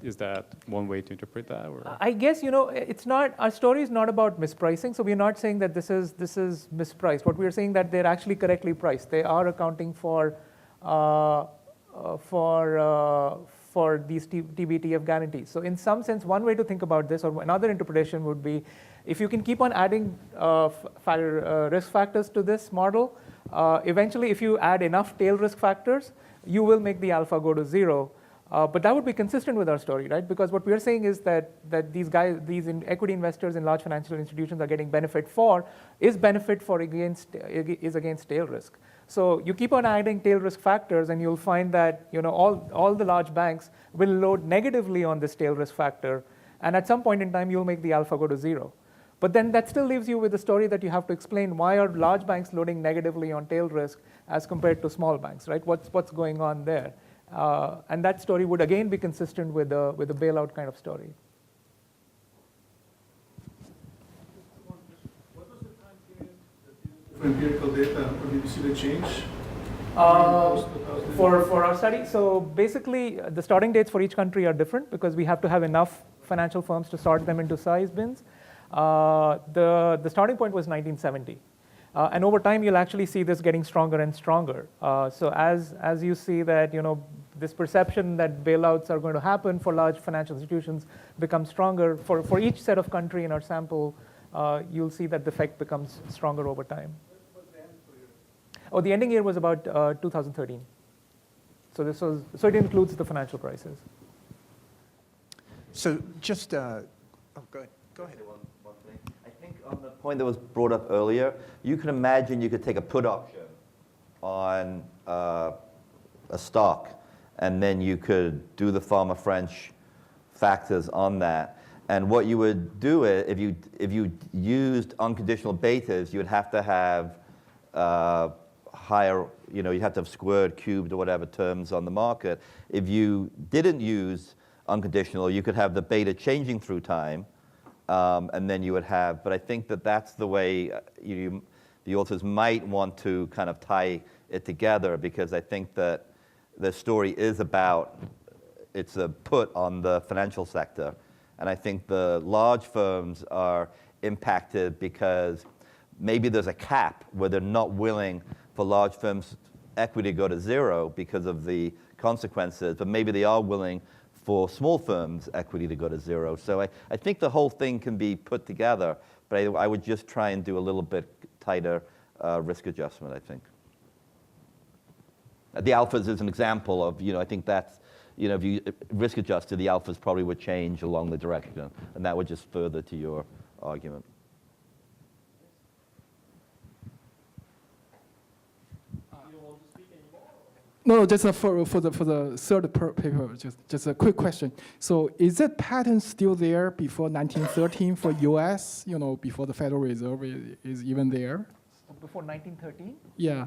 Is that one way to interpret that? Or? I guess it's not. Our story is not about mispricing, so we're not saying that this is mispriced. What we're saying that they're actually correctly priced. They are accounting for these TBTF guarantees. So in some sense, one way to think about this, or another interpretation would be, if you can keep on adding risk factors to this model, eventually if you add enough tail risk factors, you will make the alpha go to 0. But that would be consistent with our story, right? Because what we are saying is that these equity investors in large financial institutions are getting benefit against tail risk. So you keep on adding tail risk factors, and you'll find that all the large banks will load negatively on this tail risk factor, and at some point in time you'll make the alpha go to 0. But then that still leaves you with the story that you have to explain, why are large banks loading negatively on tail risk as compared to small banks, right? What's going on there? And that story would again be consistent with the bailout kind of story. What was the time period for empirical data? Or did you see the change? For our study, so basically the starting dates for each country are different because we have to have enough financial firms to sort them into size bins. The starting point was 1970. And over time, you'll actually see this getting stronger and stronger. So as you see that this perception that bailouts are going to happen for large financial institutions becomes stronger, for each set of country in our sample, you'll see that the effect becomes stronger over time. Oh, the ending year was about 2013. So it includes the financial crisis. So just go ahead. One thing. I think on the point that was brought up earlier, you can imagine you could take a put option on a stock, and then you could do the Farmer French factors on that. And what you would do is, if you used unconditional betas, you would have to have higher, you'd have to have squared, cubed, or whatever terms on the market. If you didn't use unconditional, you could have the beta changing through time, and then you would have, but I think that's the way the authors might want to kind of tie it together, because I think that the story is about, it's a put on the financial sector. And I think the large firms are impacted because maybe there's a cap where they're not willing for large firms' equity to go to 0 because of the consequences, but maybe they are willing for small firms' equity to go to 0. So I think the whole thing can be put together, but I would just try and do a little bit tighter risk adjustment, I think. The alphas is an example of, I think that's, if you risk adjusted, the alphas probably would change along the direction, and that would just further to your argument. No, just for the third paper, just a quick question. So is that pattern still there before 1913 for U.S., before the Federal Reserve is even there? Before 1913? Yeah.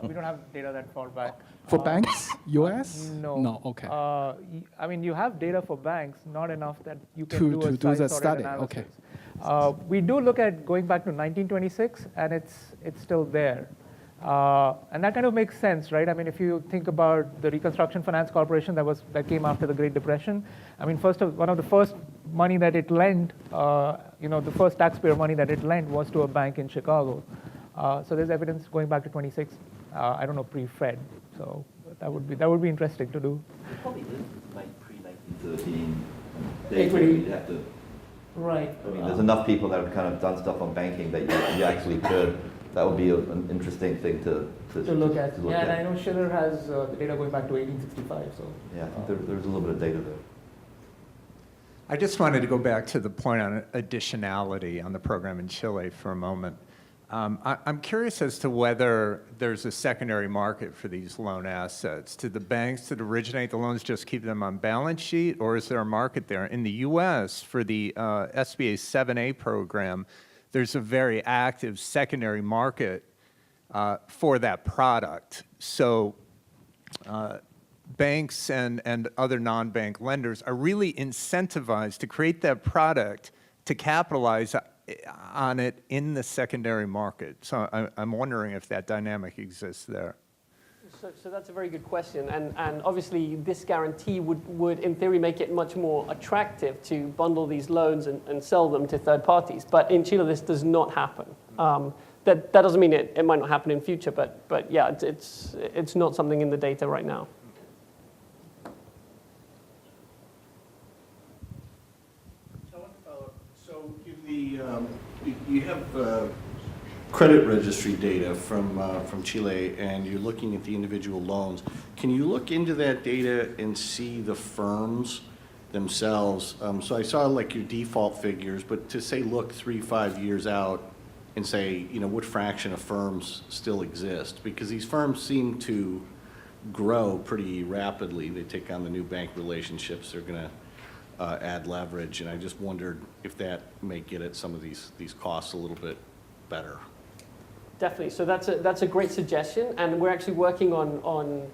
We don't have data that far back. For banks, U.S.? No. No, okay. I mean, you have data for banks, not enough that you can To do do a that study. okay. We do look at going back to 1926, and it's still there. And that kind of makes sense, right? I mean, if you think about the Reconstruction Finance Corporation that came after the Great Depression, I mean, one of the first money that it lent, the first taxpayer money that it lent was to a bank in Chicago. So there's evidence going back to 26. I don't know, pre-Fed. So that would be interesting to do. Probably like pre-1913. Equity. You have to. Right. I mean, there's enough people that have kind of done stuff on banking that you actually could. That would be an interesting thing to look at. Yeah, and I know Schiller has the data going back to 1865. So yeah, I think there's a little bit of data there. I just wanted to go back to the point on additionality on the program in Chile for a moment. I'm curious as to whether there's a secondary market for these loan assets. Do the banks that originate the loans just keep them on balance sheet, or is there a market there? In the U.S., for the SBA 7A program, there's a very active secondary market for that product. So banks and other non-bank lenders are really incentivized to create that product to capitalize on it in the secondary market. So I'm wondering if that dynamic exists there. So that's a very good question, and obviously this guarantee would in theory make it much more attractive to bundle these loans and sell them to third parties. But in Chile this does not happen. That doesn't mean it might not happen in future, but yeah, it's not something in the data right now. So you have credit registry data from Chile, and you're looking at the individual loans. Can you look into that data and see the firms themselves? So I saw like your default figures, but to say look 3-5 years out and say, what fraction of firms still exist? Because these firms seem to grow pretty rapidly. They take on the new bank relationships. They're going to add leverage, and I just wondered if that may get at some of these costs a little bit better. Definitely. So that's a great suggestion, and we're actually working on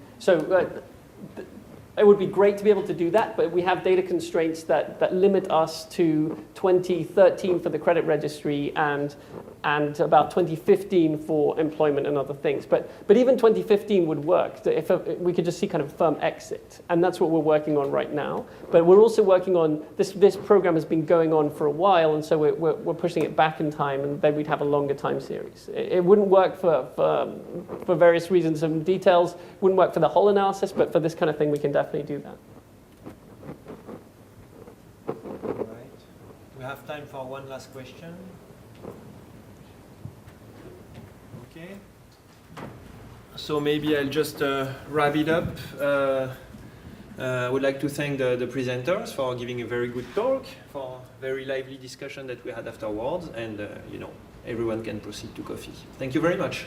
it would be great to be able to do that, but we have data constraints that limit us to 2013 for the credit registry and about 2015 for employment and other things. But even 2015 would work if we could just see kind of firm exit, and that's what we're working on right now. But we're also working on this program has been going on for a while, and so we're pushing it back in time, and then we'd have a longer time series. It wouldn't work for various reasons and details. Wouldn't work for the whole analysis, but for this kind of thing, we can definitely do that. All right. We have time for one last question. Okay. So maybe I'll just wrap it up. I would like to thank the presenters for giving a very good talk, for very lively discussion that we had afterwards, and everyone can proceed to coffee. Thank you very much.